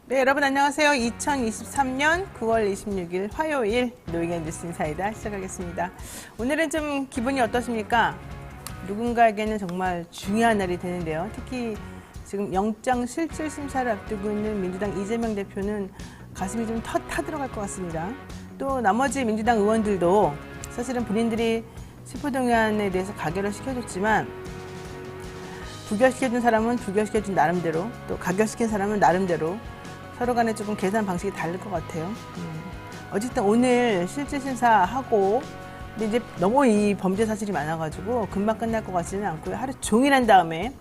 네, 여러분 안녕하세요. 2023년 9월 26일 화요일 노잉앤 뉴스 인사이다 시작하겠습니다. 오늘은 좀 기분이 어떠십니까? 누군가에게는 정말 중요한 날이 되는데요. 특히 지금 영장 실질 심사를 앞두고 있는 민주당 이재명 대표는 가슴이 좀 타들어갈 것 같습니다. 또 나머지 민주당 의원들도 사실은 본인들이 체포동의안에 대해서 가결을 시켜줬지만 부결시켜준 사람은 부결시켜준 나름대로 또 가결시킨 사람은 나름대로 서로 간에 조금 계산 방식이 다를 것 같아요. 어쨌든 오늘 실질심사하고 근데 이제 너무 이 범죄 사실이 많아가지고 금방 끝날 것 같지는 않고요. 하루 종일 한 다음에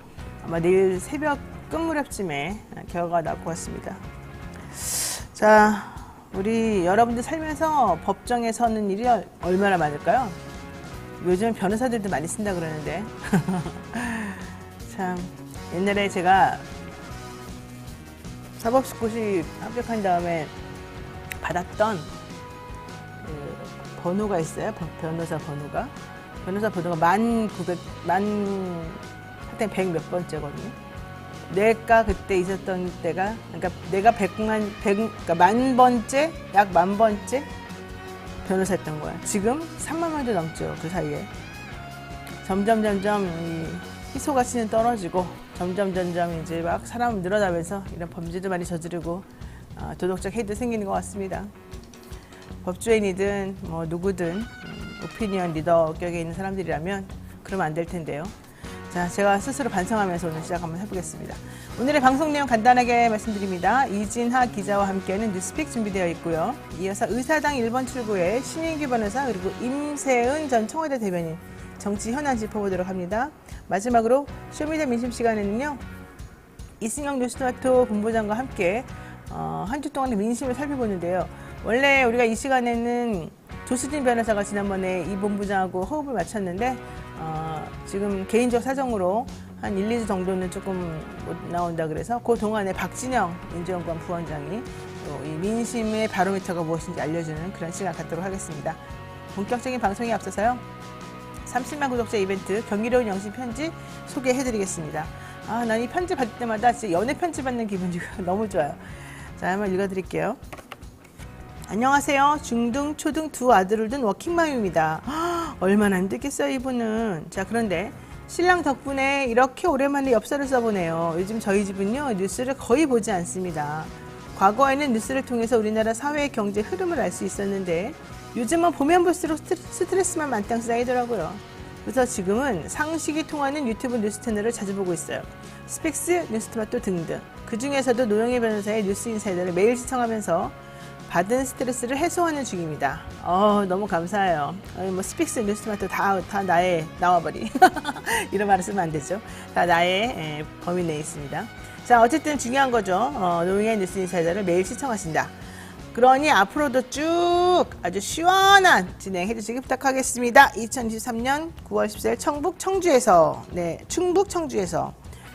아마 내일 새벽 끝무렵쯤에 결과가 나올 것 같습니다. 자, 우리 여러분들 살면서 법정에 서는 일이 얼마나 많을까요? 요즘 변호사들도 많이 쓴다 그러는데 참 옛날에 제가 사법고시 합격한 다음에 받았던 그 번호가 있어요. 변호사 번호가. 변호사 번호가 하여튼 100 몇 번째거든요. 내가 그때 있었던 때가, 그러니까 내가 그러니까 약 만 번째 변호사였던 거야. 지금 3만 명도 넘죠. 그 사이에. 점점 이 희소 가치는 떨어지고 점점 이제 막 사람 늘어나면서 이런 범죄도 많이 저지르고 도덕적 해이도 생기는 것 같습니다. 법조인이든 뭐 누구든 오피니언 리더 격에 있는 사람들이라면 그러면 안 될 텐데요. 자, 제가 스스로 반성하면서 오늘 시작 한번 해보겠습니다. 오늘의 방송 내용 간단하게 말씀드립니다. 이진하 기자와 함께하는 뉴스픽 준비되어 있고요. 이어서 의사당 1번 출구의 신인규 변호사 그리고 임세은 전 청와대 대변인 정치 현안 짚어보도록 합니다. 마지막으로 쇼미더 민심 시간에는요. 이승영 뉴스토마토 본부장과 함께 한 주 동안의 민심을 살펴보는데요. 원래 우리가 이 시간에는 조수진 변호사가 지난번에 이 본부장하고 호흡을 맞췄는데 지금 개인적 사정으로 한 1, 2주 정도는 조금 못 나온다 그래서 그 동안에 박진영 민주연구원 부원장이 이 민심의 바로미터가 무엇인지 알려주는 그런 시간 갖도록 하겠습니다. 본격적인 방송에 앞서서요. 30만 구독자 이벤트 경이로운 영신 편지 소개해드리겠습니다. 난 이 편지 받을 때마다 진짜 연애 편지 받는 기분이 너무 좋아요. 자, 한번 읽어드릴게요. 안녕하세요. 중등, 초등 두 아들을 둔 워킹맘입니다. 얼마나 힘들겠어요, 이분은. 자, 그런데 신랑 덕분에 이렇게 오랜만에 엽서를 써보네요. 요즘 저희 집은요, 뉴스를 거의 보지 않습니다. 과거에는 뉴스를 통해서 우리나라 사회 경제 흐름을 알 수 있었는데 요즘은 보면 볼수록 스트레스만 만땅 쌓이더라고요. 그래서 지금은 상식이 통하는 유튜브 뉴스 채널을 자주 보고 있어요. 스펙스, 뉴스토마토 등등. 그중에서도 노영희 변호사의 뉴스 인사이더를 매일 시청하면서 받은 스트레스를 해소하는 중입니다. 너무 감사해요. 뭐 스픽스, 뉴스토마토 다 나의 나와버리. 이런 말을 쓰면 안 되죠. 다 나의 범위 내에 있습니다. 자, 어쨌든 중요한 거죠. 노영희 뉴스 인사이더를 매일 시청하신다. 그러니 앞으로도 쭉 아주 시원한 진행해 주시기 부탁하겠습니다. 2023년 9월 14일 충북 청주에서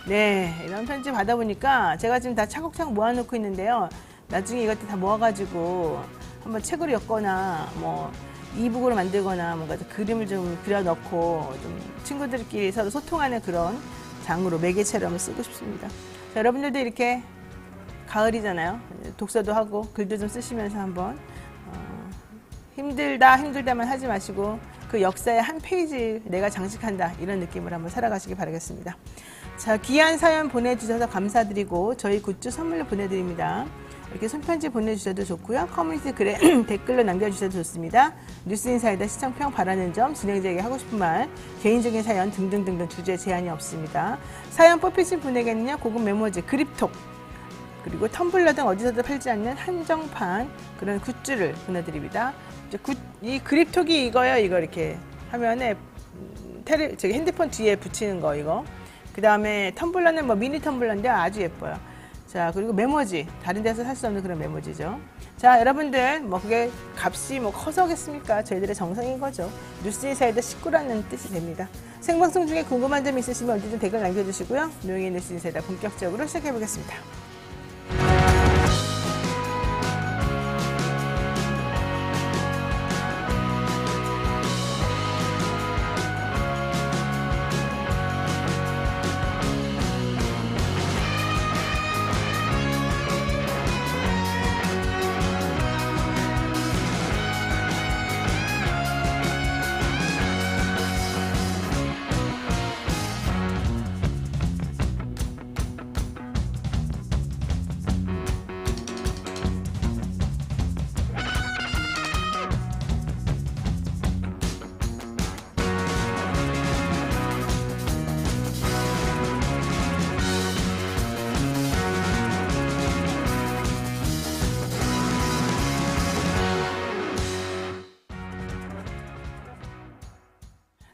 이런 편지 받아보니까 제가 지금 다 차곡차곡 모아놓고 있는데요. 나중에 이것들 다 모아가지고 한번 책으로 엮거나 뭐 이북으로 만들거나 뭔가 그림을 좀 그려넣고 좀 친구들끼리 서로 소통하는 그런 장으로 매개체로 한번 쓰고 싶습니다. 자, 여러분들도 이렇게 가을이잖아요. 독서도 하고 글도 좀 쓰시면서 한번 힘들다만 하지 마시고 그 역사의 한 페이지 내가 장식한다 이런 느낌으로 한번 살아가시기 바라겠습니다. 자, 귀한 사연 보내주셔서 감사드리고 저희 굿즈 선물로 보내드립니다. 이렇게 손편지 보내주셔도 좋고요. 커뮤니티 글에 댓글로 남겨주셔도 좋습니다. 뉴스인사이더 시청평 바라는 점, 진행자에게 하고 싶은 말, 개인적인 사연 등등등등 주제 제한이 없습니다. 사연 뽑히신 분에게는요. 고급 메모지, 그립톡 그리고 텀블러 등 어디서도 팔지 않는 한정판 그런 굿즈를 보내드립니다. 이 그립톡이 이거 이렇게 화면에 저기 핸드폰 뒤에 붙이는 거 이거. 그 다음에 텀블러는 뭐 미니 텀블러인데 아주 예뻐요. 자, 그리고 메모지. 다른 데서 살 수 없는 그런 메모지죠. 자, 여러분들 뭐 그게 값이 뭐 커서겠습니까? 저희들의 정성인 거죠. 뉴스인사이더 식구라는 뜻이 됩니다. 생방송 중에 궁금한 점 있으시면 언제든 댓글 남겨주시고요. 노영희 뉴스인사이더 본격적으로 시작해 보겠습니다.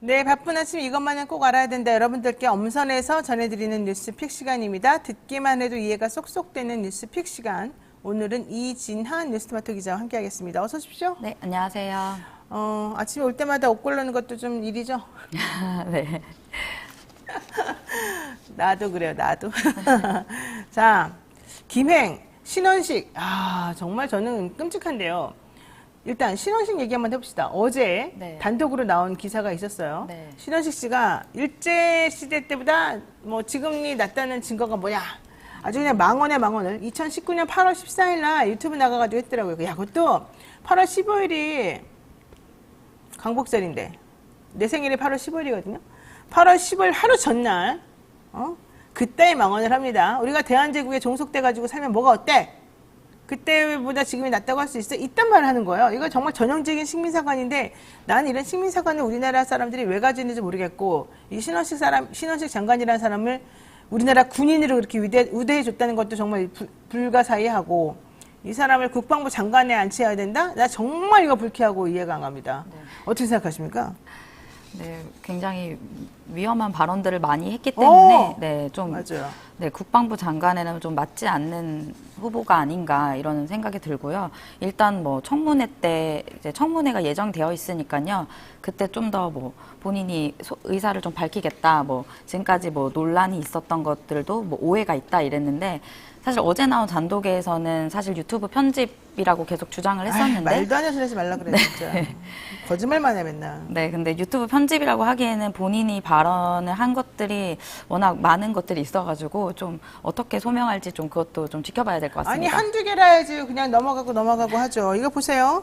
네, 바쁜 아침 이것만은 꼭 알아야 된다. 여러분들께 엄선해서 전해드리는 뉴스픽 시간입니다. 듣기만 해도 이해가 쏙쏙 되는 뉴스픽 시간. 오늘은 이진한 뉴스토마토 기자와 함께하겠습니다. 어서 오십시오. 네, 안녕하세요. 아침에 올 때마다 옷 고르는 것도 좀 일이죠? 네. 나도 그래요, 나도. 자, 김행, 신원식. 정말 저는 끔찍한데요. 일단 신원식 얘기 한번 해봅시다. 어제 네. 단독으로 나온 기사가 있었어요. 네. 신원식 씨가 일제시대 때보다 뭐 지금이 낫다는 증거가 뭐냐. 아주 그냥 망언에 망언을 2019년 8월 14일 날 유튜브 나가가지고 했더라고요. 야, 그것도 8월 15일이 광복절인데 내 생일이 8월 15일이거든요. 8월 15일 하루 전날 그때의 망언을 합니다. 우리가 대한제국에 종속돼가지고 살면 뭐가 어때? 그때보다 지금이 낫다고 할 수 있어? 이딴 말을 하는 거예요. 이거 정말 전형적인 식민사관인데 난 이런 식민사관을 우리나라 사람들이 왜 가지는지 모르겠고 이 신원식 장관이라는 사람을 우리나라 군인으로 그렇게 우대해 줬다는 것도 정말 불가사의하고 이 사람을 국방부 장관에 앉혀야 된다? 나 정말 이거 불쾌하고 이해가 안 갑니다. 네. 어떻게 생각하십니까? 네, 굉장히 위험한 발언들을 많이 했기 때문에 네, 좀 맞아요. 네, 국방부 장관에는 좀 맞지 않는 후보가 아닌가 이런 생각이 들고요. 일단 뭐 청문회 때 이제 청문회가 예정되어 있으니까요. 그때 좀 더 뭐 본인이 의사를 좀 밝히겠다. 뭐 지금까지 뭐 논란이 있었던 것들도 뭐 오해가 있다 이랬는데 사실 어제 나온 단독에서는 사실 유튜브 편집이라고 계속 주장을 했었는데 말도 안 해서 하지 말라 그래 진짜. 거짓말만 해 맨날. 네, 근데 유튜브 편집이라고 하기에는 본인이 발언을 한 것들이 워낙 많은 것들이 있어가지고 좀 어떻게 소명할지 좀 그것도 좀 지켜봐야 될 것 같습니다. 아니 한두 개라 해야지 그냥 넘어가고 하죠. 이거 보세요.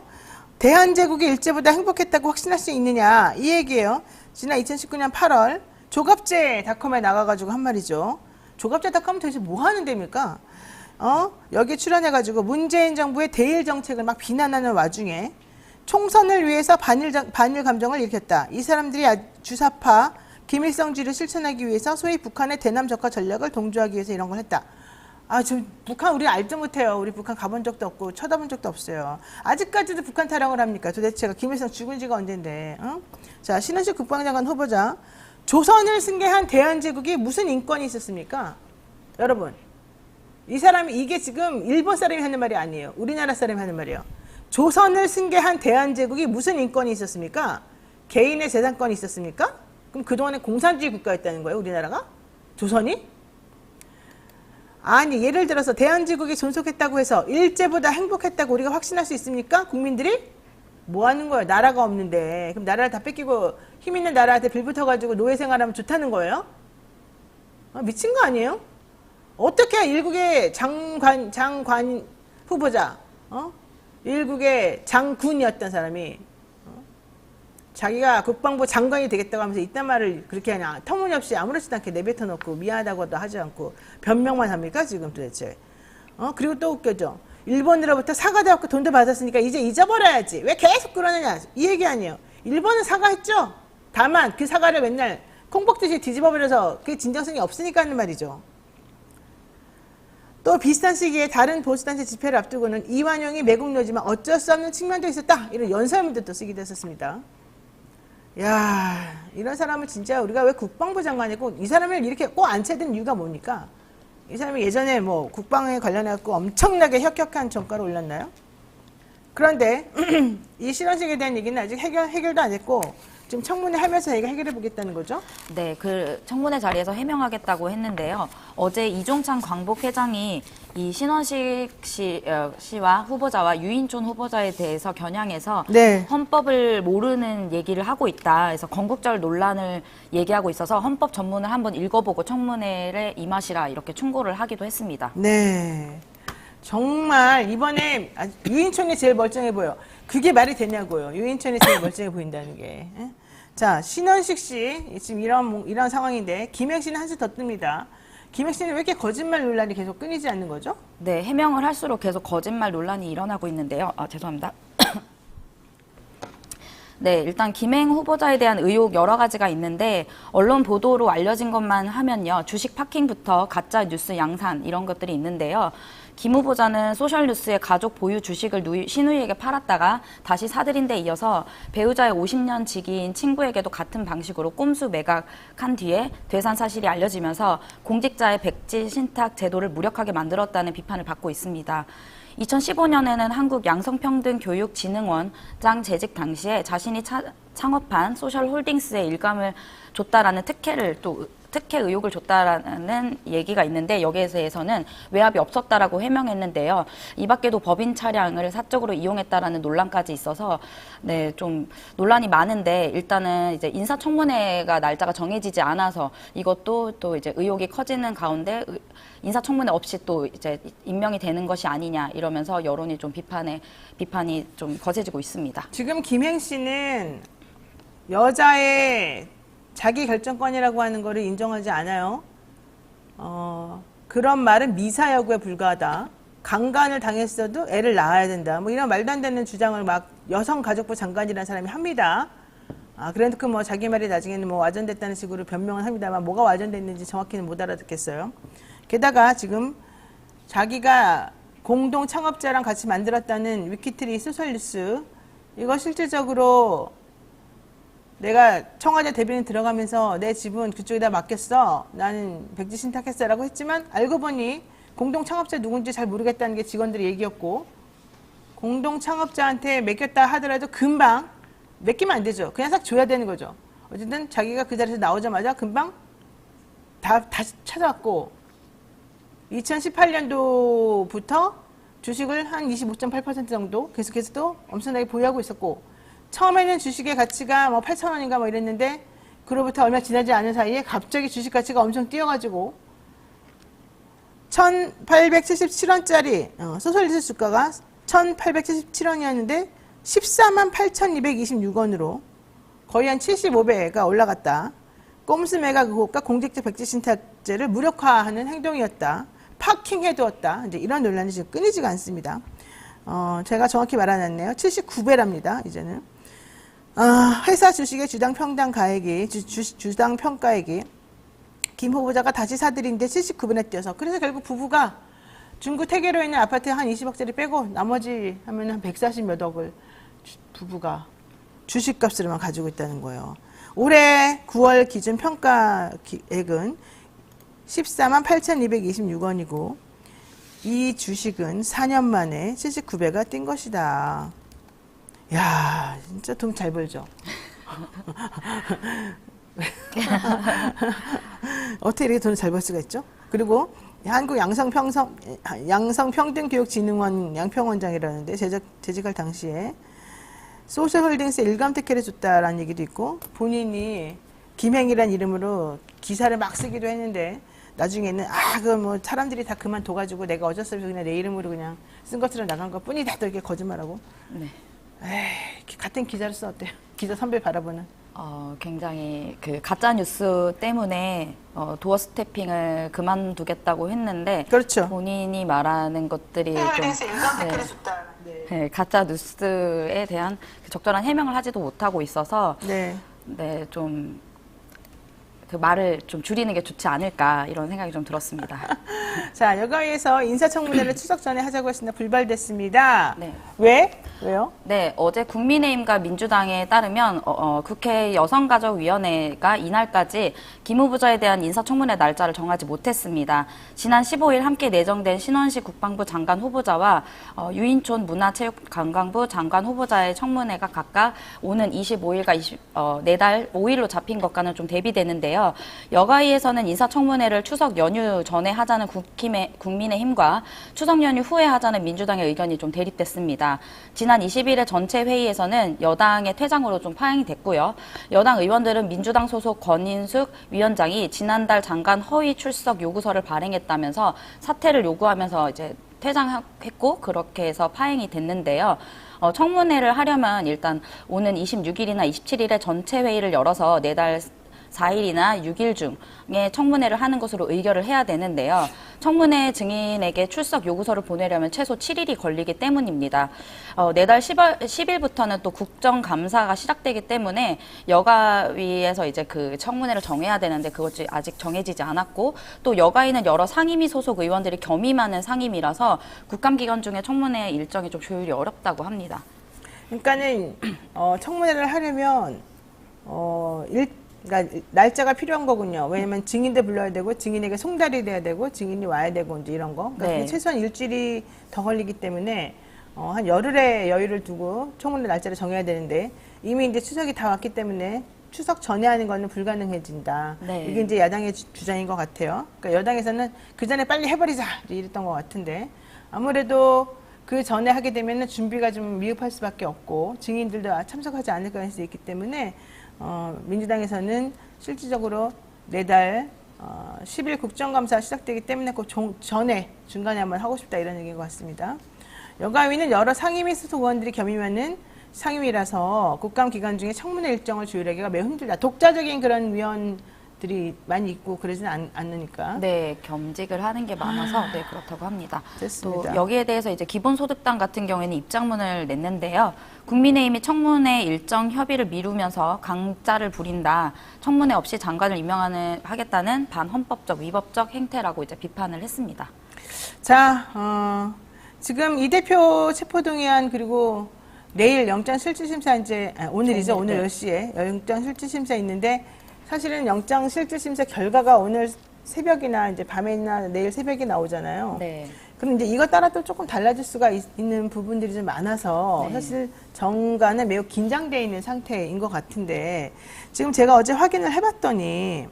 대한제국이 일제보다 행복했다고 확신할 수 있느냐 이 얘기예요. 지난 2019년 8월 조갑제닷컴에 나가가지고 한 말이죠. 조갑제닷컴은 도대체 뭐 하는 데입니까? 여기 출연해가지고 문재인 정부의 대일 정책을 막 비난하는 와중에 총선을 위해서 반일 감정을 일으켰다. 이 사람들이 주사파 김일성주의를 실천하기 위해서 소위 북한의 대남 적화 전략을 동조하기 위해서 이런 걸 했다. 지금 북한 우리 알도 못해요. 우리 북한 가본 적도 없고 쳐다본 적도 없어요. 아직까지도 북한 타령을 합니까? 도대체가 김일성 죽은 지가 언젠데. 자, 신원식 국방장관 후보자. 조선을 승계한 대한제국이 무슨 인권이 있었습니까? 여러분, 이 사람이 이게 지금 일본 사람이 하는 말이 아니에요. 우리나라 사람이 하는 말이에요. 조선을 승계한 대한제국이 무슨 인권이 있었습니까? 개인의 재산권이 있었습니까? 그럼 그동안에 공산주의 국가였다는 거예요, 우리나라가? 조선이? 아니, 예를 들어서 대한제국이 존속했다고 해서 일제보다 행복했다고 우리가 확신할 수 있습니까? 국민들이? 뭐 하는 거예요? 나라가 없는데. 그럼 나라를 다 뺏기고 힘 있는 나라한테 빌붙어가지고 노예 생활하면 좋다는 거예요? 미친 거 아니에요? 어떻게 일국의 장관 후보자, 일국의 장군이었던 사람이 자기가 국방부 장관이 되겠다고 하면서 이딴 말을 그렇게 하냐. 터무니없이 아무렇지도 않게 내뱉어 놓고 미안하다고도 하지 않고 변명만 합니까 지금 도대체. 그리고 또 웃겨져. 일본으로부터 사과도 받고 돈도 받았으니까 이제 잊어버려야지. 왜 계속 그러느냐. 이 얘기 아니에요. 일본은 사과했죠. 다만 그 사과를 맨날 콩복듯이 뒤집어버려서 그게 진정성이 없으니까 하는 말이죠. 또 비슷한 시기에 다른 보수단체 집회를 앞두고는 이완용이 매국노지만 어쩔 수 없는 측면도 있었다. 이런 연설문도 또 쓰기도 했었습니다. 야, 이런 사람은 진짜 우리가 왜 국방부 장관이고 이 사람을 이렇게 꼭 앉혀야 이유가 뭡니까? 이 사람이 예전에 뭐 국방에 관련해서 엄청나게 혁혁한 전과를 올렸나요? 그런데 이 실현식에 대한 얘기는 아직 해결도 안 했고 지금 청문회 하면서 얘가 해결해 보겠다는 거죠? 네, 그 청문회 자리에서 해명하겠다고 했는데요. 어제 이종찬 광복회장이 이 신원식 씨와 후보자와 유인촌 후보자에 대해서 겨냥해서 네. 헌법을 모르는 얘기를 하고 있다. 그래서 건국절 논란을 얘기하고 있어서 헌법 전문을 한번 읽어보고 청문회에 임하시라 이렇게 충고를 하기도 했습니다. 네. 정말 이번에 유인촌이 제일 멀쩡해 보여. 그게 말이 되냐고요. 유인촌이 제일 멀쩡해 보인다는 게. 자, 신원식 씨 지금 이런 상황인데 김행 씨는 한수 더 뜹니다. 김행 씨는 왜 이렇게 거짓말 논란이 계속 끊이지 않는 거죠? 네, 해명을 할수록 계속 거짓말 논란이 일어나고 있는데요. 죄송합니다. 네, 일단 김행 후보자에 대한 의혹 여러 가지가 있는데 언론 보도로 알려진 것만 하면요. 주식 파킹부터 가짜 뉴스 양산 이런 것들이 있는데요. 김 후보자는 소셜뉴스에 가족 보유 주식을 신우이에게 팔았다가 다시 사들인 데 이어서 배우자의 50년 지기인 친구에게도 같은 방식으로 꼼수 매각한 뒤에 되산 사실이 알려지면서 공직자의 백지 신탁 제도를 무력하게 만들었다는 비판을 받고 있습니다. 2015년에는 한국양성평등교육진흥원장 재직 당시에 자신이 창업한 소셜홀딩스에 일감을 줬다라는 특혜 의혹을 줬다라는 얘기가 있는데 여기에 대해서는 외압이 없었다라고 해명했는데요. 이 밖에도 법인 차량을 사적으로 이용했다라는 논란까지 있어서 네, 좀 논란이 많은데 일단은 이제 인사청문회가 날짜가 정해지지 않아서 이것도 또 이제 의혹이 커지는 가운데 인사청문회 없이 또 이제 임명이 되는 것이 아니냐 이러면서 여론이 좀 비판이 좀 거세지고 있습니다. 지금 김행 씨는 여자의 자기 결정권이라고 하는 거를 인정하지 않아요. 그런 말은 미사여구에 불과하다. 강간을 당했어도 애를 낳아야 된다. 뭐 이런 말도 안 되는 주장을 막 여성가족부 장관이라는 사람이 합니다. 그래도 뭐 자기 말이 나중에는 뭐 와전됐다는 식으로 변명을 합니다만 뭐가 와전됐는지 정확히는 못 알아듣겠어요. 게다가 지금 자기가 공동 창업자랑 같이 만들었다는 위키트리 소셜뉴스 이거 실질적으로 내가 청와대 대변인 들어가면서 내 집은 그쪽에다 맡겼어. 나는 백지 신탁했어라고 했지만 알고 보니 공동 창업자 누군지 잘 모르겠다는 게 직원들의 얘기였고 공동 창업자한테 맡겼다 하더라도 금방 맡기면 안 되죠. 그냥 싹 줘야 되는 거죠. 어쨌든 자기가 그 자리에서 나오자마자 금방 다시 찾아왔고 2018년도부터 주식을 한 25.8% 정도 계속해서 또 엄청나게 보유하고 있었고 처음에는 주식의 가치가 뭐 8,000원인가 뭐 이랬는데 그로부터 얼마 지나지 않은 사이에 갑자기 주식 가치가 엄청 뛰어가지고 1,877원짜리 소셜리스 주가가 1,877원이었는데 14만 8,226원으로 거의 한 75배가 올라갔다. 꼼수 매각 의혹과 공직자 백지 신탁제를 무력화하는 행동이었다. 파킹해두었다. 이제 이런 논란이 지금 끊이지가 않습니다. 제가 정확히 말해놨네요. 79배랍니다. 이제는. 회사 주식의 주당 평가액이 김 후보자가 다시 사들인데 79배나 뛰어서 그래서 결국 부부가 중구 태계로 있는 아파트 한 20억짜리 빼고 나머지 하면 한 140 몇 억을 부부가 주식값으로만 가지고 있다는 거예요. 올해 9월 기준 평가액은 14만 8,226원이고 이 주식은 4년 만에 79배가 뛴 것이다. 야, 진짜 돈 잘 벌죠. 어떻게 이렇게 돈을 잘 벌 수가 있죠? 그리고 한국 양성평등교육진흥원 양평원장이라는데 재직할 당시에 소셜홀딩스 일감 특혜를 줬다라는 얘기도 있고 본인이 김행이라는 이름으로 기사를 막 쓰기도 했는데 나중에는 그 뭐 사람들이 다 그만둬가지고 내가 어쩔 수 없이 그냥 내 이름으로 그냥 쓴 것처럼 나간 것 뿐이다 또 이렇게 거짓말하고. 네. 같은 기자를 써 어때요? 기자 선배 바라보는. 굉장히 그 가짜 뉴스 때문에 도어 스태핑을 그만두겠다고 했는데 그렇죠. 본인이 말하는 것들이 좀 네, 가짜 뉴스에 대한 적절한 해명을 하지도 못하고 있어서 네, 좀 그 말을 좀 줄이는 게 좋지 않을까 이런 생각이 좀 들었습니다. 자, 여가위에서 인사청문회를 추석 전에 하자고 했으나 불발됐습니다. 네. 왜요? 네, 어제 국민의힘과 민주당에 따르면 국회 여성가족위원회가 이날까지 김 후보자에 대한 인사청문회 날짜를 정하지 못했습니다. 지난 15일 함께 내정된 신원식 국방부 장관 후보자와 유인촌 문화체육관광부 장관 후보자의 청문회가 각각 오는 25일과 내달 5일로 잡힌 것과는 좀 대비되는데요. 여가위에서는 인사청문회를 추석 연휴 전에 하자는 국민의힘과 추석 연휴 후에 하자는 민주당의 의견이 좀 대립됐습니다. 지난 20일의 전체 회의에서는 여당의 퇴장으로 좀 파행이 됐고요. 여당 의원들은 민주당 소속 권인숙 위원장이 지난달 장관 허위 출석 요구서를 발행했다면서 사퇴를 요구하면서 이제 퇴장했고 그렇게 해서 파행이 됐는데요. 청문회를 하려면 일단 오는 26일이나 27일에 전체 회의를 열어서 내달 4일이나 6일 중에 청문회를 하는 것으로 의결을 해야 되는데요. 청문회 증인에게 출석 요구서를 보내려면 최소 7일이 걸리기 때문입니다. 내달 10일부터는 또 국정감사가 시작되기 때문에 여가위에서 이제 그 청문회를 정해야 되는데 그것이 아직 정해지지 않았고, 또 여가위는 여러 상임위 소속 의원들이 겸임하는 상임위라서 국감기간 중에 청문회 일정이 좀 조율이 어렵다고 합니다. 그러니까는 청문회를 하려면 그러니까 날짜가 필요한 거군요. 왜냐면 증인도 불러야 되고 증인에게 송달이 돼야 되고 증인이 와야 되고 이제 이런 거. 그러니까 네. 최소한 일주일이 더 걸리기 때문에 한 열흘의 여유를 두고 청문회 날짜를 정해야 되는데 이미 이제 추석이 다 왔기 때문에 추석 전에 하는 거는 불가능해진다. 네. 이게 이제 야당의 주장인 것 같아요. 그러니까 여당에서는 그 전에 빨리 해버리자 이랬던 것 같은데 아무래도 그 전에 하게 되면은 준비가 좀 미흡할 수밖에 없고 증인들도 참석하지 않을 가능성이 있기 때문에 민주당에서는 실질적으로 내달 10일 국정감사 시작되기 때문에 그 전에 중간에 한번 하고 싶다 이런 얘기인 것 같습니다. 여가위는 여러 상임위 소속 의원들이 겸임하는 상임위라서 국감 기간 중에 청문회 일정을 조율하기가 매우 힘들다. 독자적인 그런 위원들이 많이 있고 그러진 않으니까. 네, 겸직을 하는 게 많아서 네, 그렇다고 합니다. 됐습니다. 또 여기에 대해서 이제 기본소득당 같은 경우에는 입장문을 냈는데요. 국민의힘이 청문회 일정 협의를 미루면서 강짜를 부린다. 청문회 없이 장관을 임명하겠다는 반헌법적, 위법적 행태라고 이제 비판을 했습니다. 자, 지금 이 대표 체포동의안 그리고 내일 영장실질심사 이제 오늘이죠. 오늘 네. 10시에 영장실질심사 있는데 사실은 영장실질심사 결과가 오늘 새벽이나 이제 밤에나 내일 새벽에 나오잖아요. 네. 그럼 이제 이것 따라 또 조금 달라질 수가 있는 부분들이 좀 많아서 네. 사실 정가는 매우 긴장되어 있는 상태인 것 같은데 지금 제가 어제 확인을 해봤더니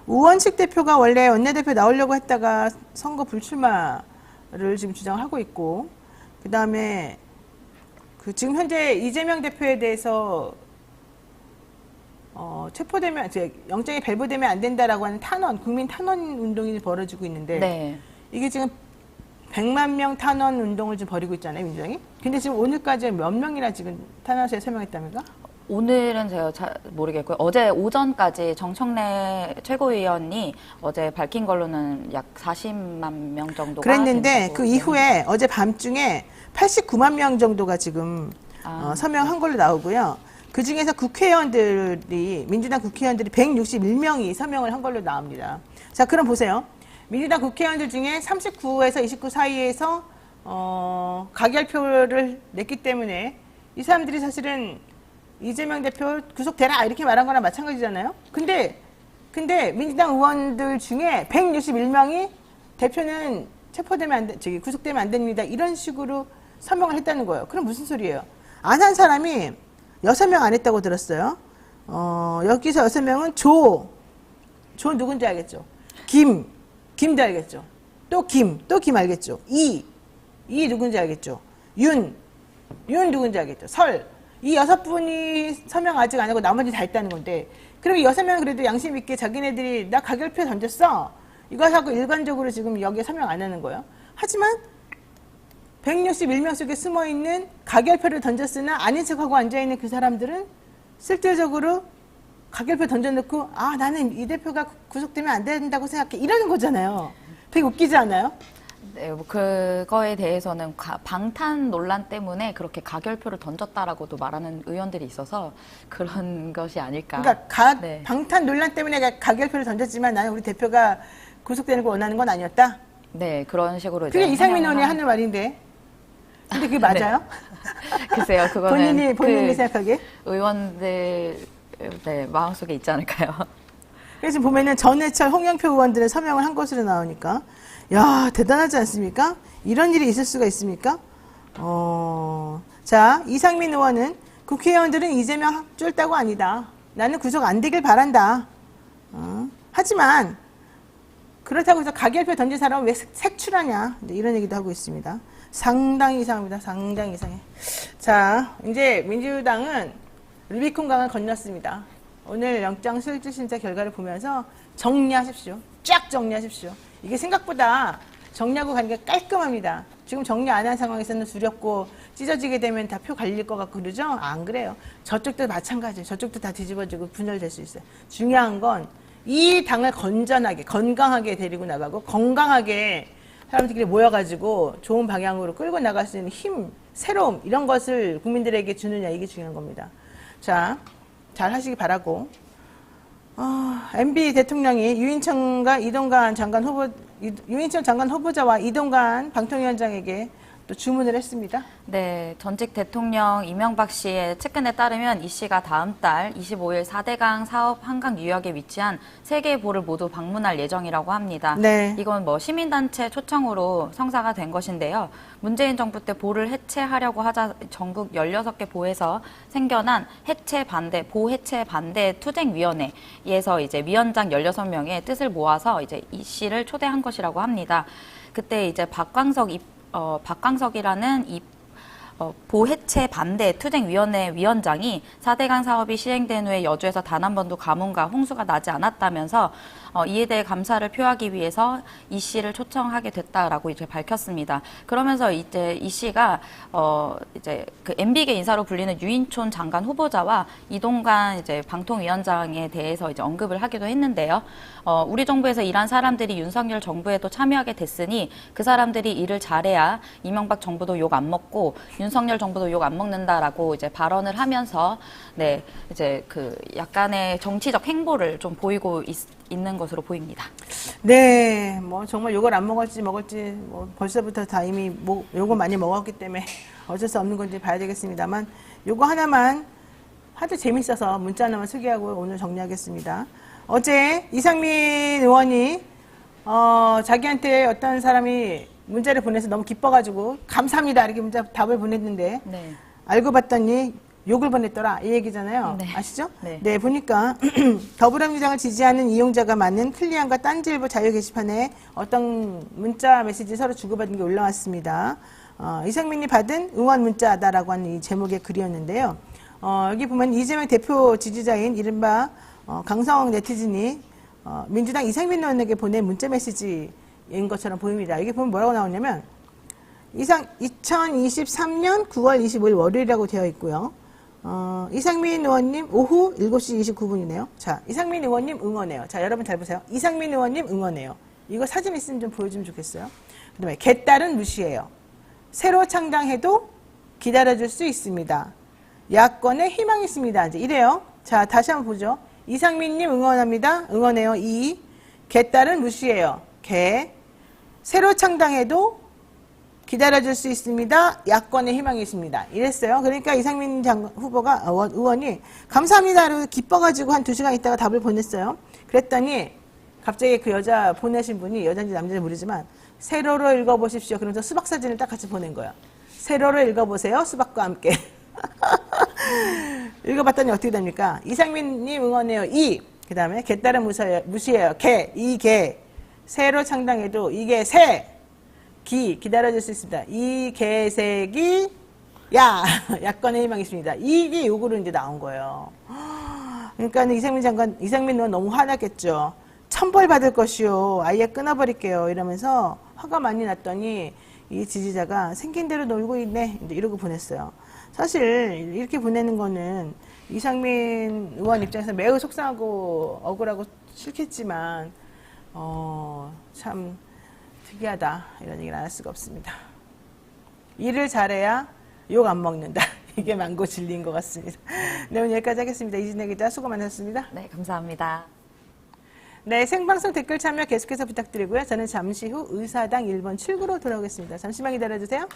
우원식 대표가 원래 원내대표 나오려고 했다가 선거 불출마를 지금 주장하고 있고 그 다음에 지금 현재 이재명 대표에 대해서 체포되면 이제 영장이 발부되면 안 된다라고 하는 탄원, 국민 탄원 운동이 벌어지고 있는데 네. 이게 지금 100만 명 탄원 운동을 지금 벌이고 있잖아요, 민주당이. 근데 지금 오늘까지 몇 명이나 지금 탄원서에 서명했답니까? 오늘은 제가 잘 모르겠고요. 어제 오전까지 정청래 최고위원이 어제 밝힌 걸로는 약 40만 명 정도가 그랬는데 된다고. 그 이후에 어제 밤중에 89만 명 정도가 지금 서명한 걸로 나오고요. 그 중에서 민주당 국회의원들이 161명이 서명을 한 걸로 나옵니다. 자, 그럼 보세요. 민주당 국회의원들 중에 39에서 29 사이에서 가결표를 냈기 때문에 이 사람들이 사실은 이재명 대표 구속되라 이렇게 말한 거나 마찬가지잖아요. 근데 민주당 의원들 중에 161명이 대표는 구속되면 안 됩니다. 이런 식으로 서명을 했다는 거예요. 그럼 무슨 소리예요? 안 한 사람이 6명 안 했다고 들었어요. 여기서 6명은 조 누군지 알겠죠? 김도 알겠죠? 또 김 알겠죠? 이 누군지 알겠죠? 윤 누군지 알겠죠? 이 6분이 서명 아직 안 하고 나머지 다 했다는 건데, 그럼 이 6명은 그래도 양심 있게 자기네들이 나 가결표 던졌어. 이거 하고 일관적으로 지금 여기에 서명 안 하는 거예요. 하지만 161명 속에 숨어있는 가결표를 던졌으나 아닌 척하고 앉아있는 그 사람들은 실질적으로 가결표 던져놓고 나는 이 대표가 구속되면 안 된다고 생각해 이러는 거잖아요. 되게 웃기지 않아요? 네, 뭐 그거에 대해서는 방탄 논란 때문에 그렇게 가결표를 던졌다라고도 말하는 의원들이 있어서 그런 것이 아닐까. 그러니까 네. 방탄 논란 때문에 가결표를 던졌지만 나는 우리 대표가 구속되는 걸 원하는 건 아니었다? 네, 그런 식으로 그게 이제 이상민 해명을 의원이 하는 말인데. 근데 그게 맞아요? 글쎄요, 그거는 본인이 생각하기에? 의원들 마음속에 있지 않을까요? 그래서 지금 보면은 전해철, 홍영표 의원들의 서명을 한 것으로 나오니까 야, 대단하지 않습니까? 이런 일이 있을 수가 있습니까? 자, 이상민 의원은 국회의원들은 이재명 쫄다고 아니다. 나는 구속 안 되길 바란다. 하지만 그렇다고 해서 가결표 던진 사람은 왜 색출하냐? 이런 얘기도 하고 있습니다. 상당히 이상합니다. 상당히 이상해. 자, 이제 민주당은 루비콘강을 건넜습니다. 오늘 영장실질심사 결과를 보면서 정리하십시오. 쫙 정리하십시오. 이게 생각보다 정리하고 가는 게 깔끔합니다. 지금 정리 안 한 상황에서는 두렵고 찢어지게 되면 다 표 갈릴 것 같고 그러죠? 안 그래요. 저쪽도 마찬가지예요. 저쪽도 다 뒤집어지고 분열될 수 있어요. 중요한 건 이 당을 건전하게, 건강하게 데리고 나가고 건강하게 사람들끼리 모여가지고 좋은 방향으로 끌고 나갈 수 있는 힘, 새로움 이런 것을 국민들에게 주느냐 이게 중요한 겁니다. 자, 잘 하시기 바라고. MB 대통령이 유인천 장관 후보자와 이동관 방통위원장에게 또 주문을 했습니다. 네, 전직 대통령 이명박 씨의 측근에 따르면 이 씨가 다음 달 25일 4대강 사업 한강 유역에 위치한 3개의 보를 모두 방문할 예정이라고 합니다. 네. 이건 뭐 시민단체 초청으로 성사가 된 것인데요. 문재인 정부 때 보를 해체하려고 하자 전국 16개 보에서 생겨난 보 해체 반대 투쟁위원회에서 이제 위원장 16명의 뜻을 모아서 이제 이 씨를 초대한 것이라고 합니다. 그때 이제 박광석이라는 보해체 반대 투쟁위원회 위원장이 4대강 사업이 시행된 후에 여주에서 단 한 번도 가뭄과 홍수가 나지 않았다면서 이에 대해 감사를 표하기 위해서 이 씨를 초청하게 됐다라고 이제 밝혔습니다. 그러면서 이제 이 씨가 이제 그 MB계 인사로 불리는 유인촌 장관 후보자와 이동관 이제 방통위원장에 대해서 이제 언급을 하기도 했는데요. 우리 정부에서 일한 사람들이 윤석열 정부에도 참여하게 됐으니 그 사람들이 일을 잘해야 이명박 정부도 욕 안 먹고 윤석열 정부도 욕 안 먹는다라고 이제 발언을 하면서 네 이제 그 약간의 정치적 행보를 좀 보이고 있는 것으로 보입니다. 네, 뭐 정말 욕을 안 먹을지 뭐 벌써부터 다 이미 욕을 많이 먹었기 때문에 어쩔 수 없는 건지 봐야 되겠습니다만 요거 하나만 하도 재밌어서 문자 하나만 소개하고 오늘 정리하겠습니다. 어제 이상민 의원이 자기한테 어떤 사람이 문자를 보내서 너무 기뻐가지고 감사합니다 이렇게 문자 답을 보냈는데 네. 알고 봤더니 욕을 보냈더라 이 얘기잖아요. 네. 아시죠? 네. 네, 보니까 더불어민주당을 지지하는 이용자가 많은 클리안과 딴지일보 자유 게시판에 어떤 문자 메시지 서로 주고받은 게 올라왔습니다. 이상민이 받은 응원 문자다라고 하는 이 제목의 글이었는데요. 여기 보면 이재명 대표 지지자인 이른바 강성 네티즌이 민주당 이상민 의원에게 보낸 문자 메시지인 것처럼 보입니다. 여기 보면 뭐라고 나오냐면 2023년 9월 25일 월요일이라고 되어 있고요. 이상민 의원님 오후 7시 29분이네요. 자, 이상민 의원님 응원해요. 자, 여러분 잘 보세요. 이상민 의원님 응원해요. 이거 사진 있으면 좀 보여주면 좋겠어요. 그 다음에 개딸은 무시해요. 새로 창당해도 기다려줄 수 있습니다. 야권에 희망이 있습니다. 이제 이래요. 자, 다시 한번 보죠. 이상민님 응원합니다. 응원해요. 개딸은 무시해요. 새로 창당해도 기다려줄 수 있습니다. 야권의 희망이 있습니다. 이랬어요. 그러니까 이상민 후보가 의원이 감사합니다로 기뻐가지고 한 2시간 있다가 답을 보냈어요. 그랬더니 갑자기 그 여자 보내신 분이 여자인지 남자인지 모르지만 세로로 읽어보십시오. 그러면서 수박 사진을 딱 같이 보낸 거예요. 세로로 읽어보세요. 수박과 함께. 읽어봤더니 어떻게 됩니까? 이상민님 응원해요. 그 다음에 개딸은 무시해요. 개. 새로 창당해도 이게 기다려줄 수 있습니다. 이 개새기, 야권의 희망이 있습니다. 이게 요구로 이제 나온 거예요. 그러니까 이상민 의원 너무 화났겠죠. 천벌 받을 것이요. 아예 끊어버릴게요. 이러면서 화가 많이 났더니 이 지지자가 생긴 대로 놀고 있네. 이제 이러고 보냈어요. 사실 이렇게 보내는 거는 이상민 의원 입장에서 매우 속상하고 억울하고 싫겠지만, 참, 특이하다 이런 얘기를 안 할 수가 없습니다. 일을 잘해야 욕 안 먹는다. 이게 망고 진리인 것 같습니다. 네, 오늘 여기까지 하겠습니다. 이진혜 기자 수고 많으셨습니다. 네, 감사합니다. 네, 생방송 댓글 참여 계속해서 부탁드리고요. 저는 잠시 후 의사당 1번 출구로 돌아오겠습니다. 잠시만 기다려주세요.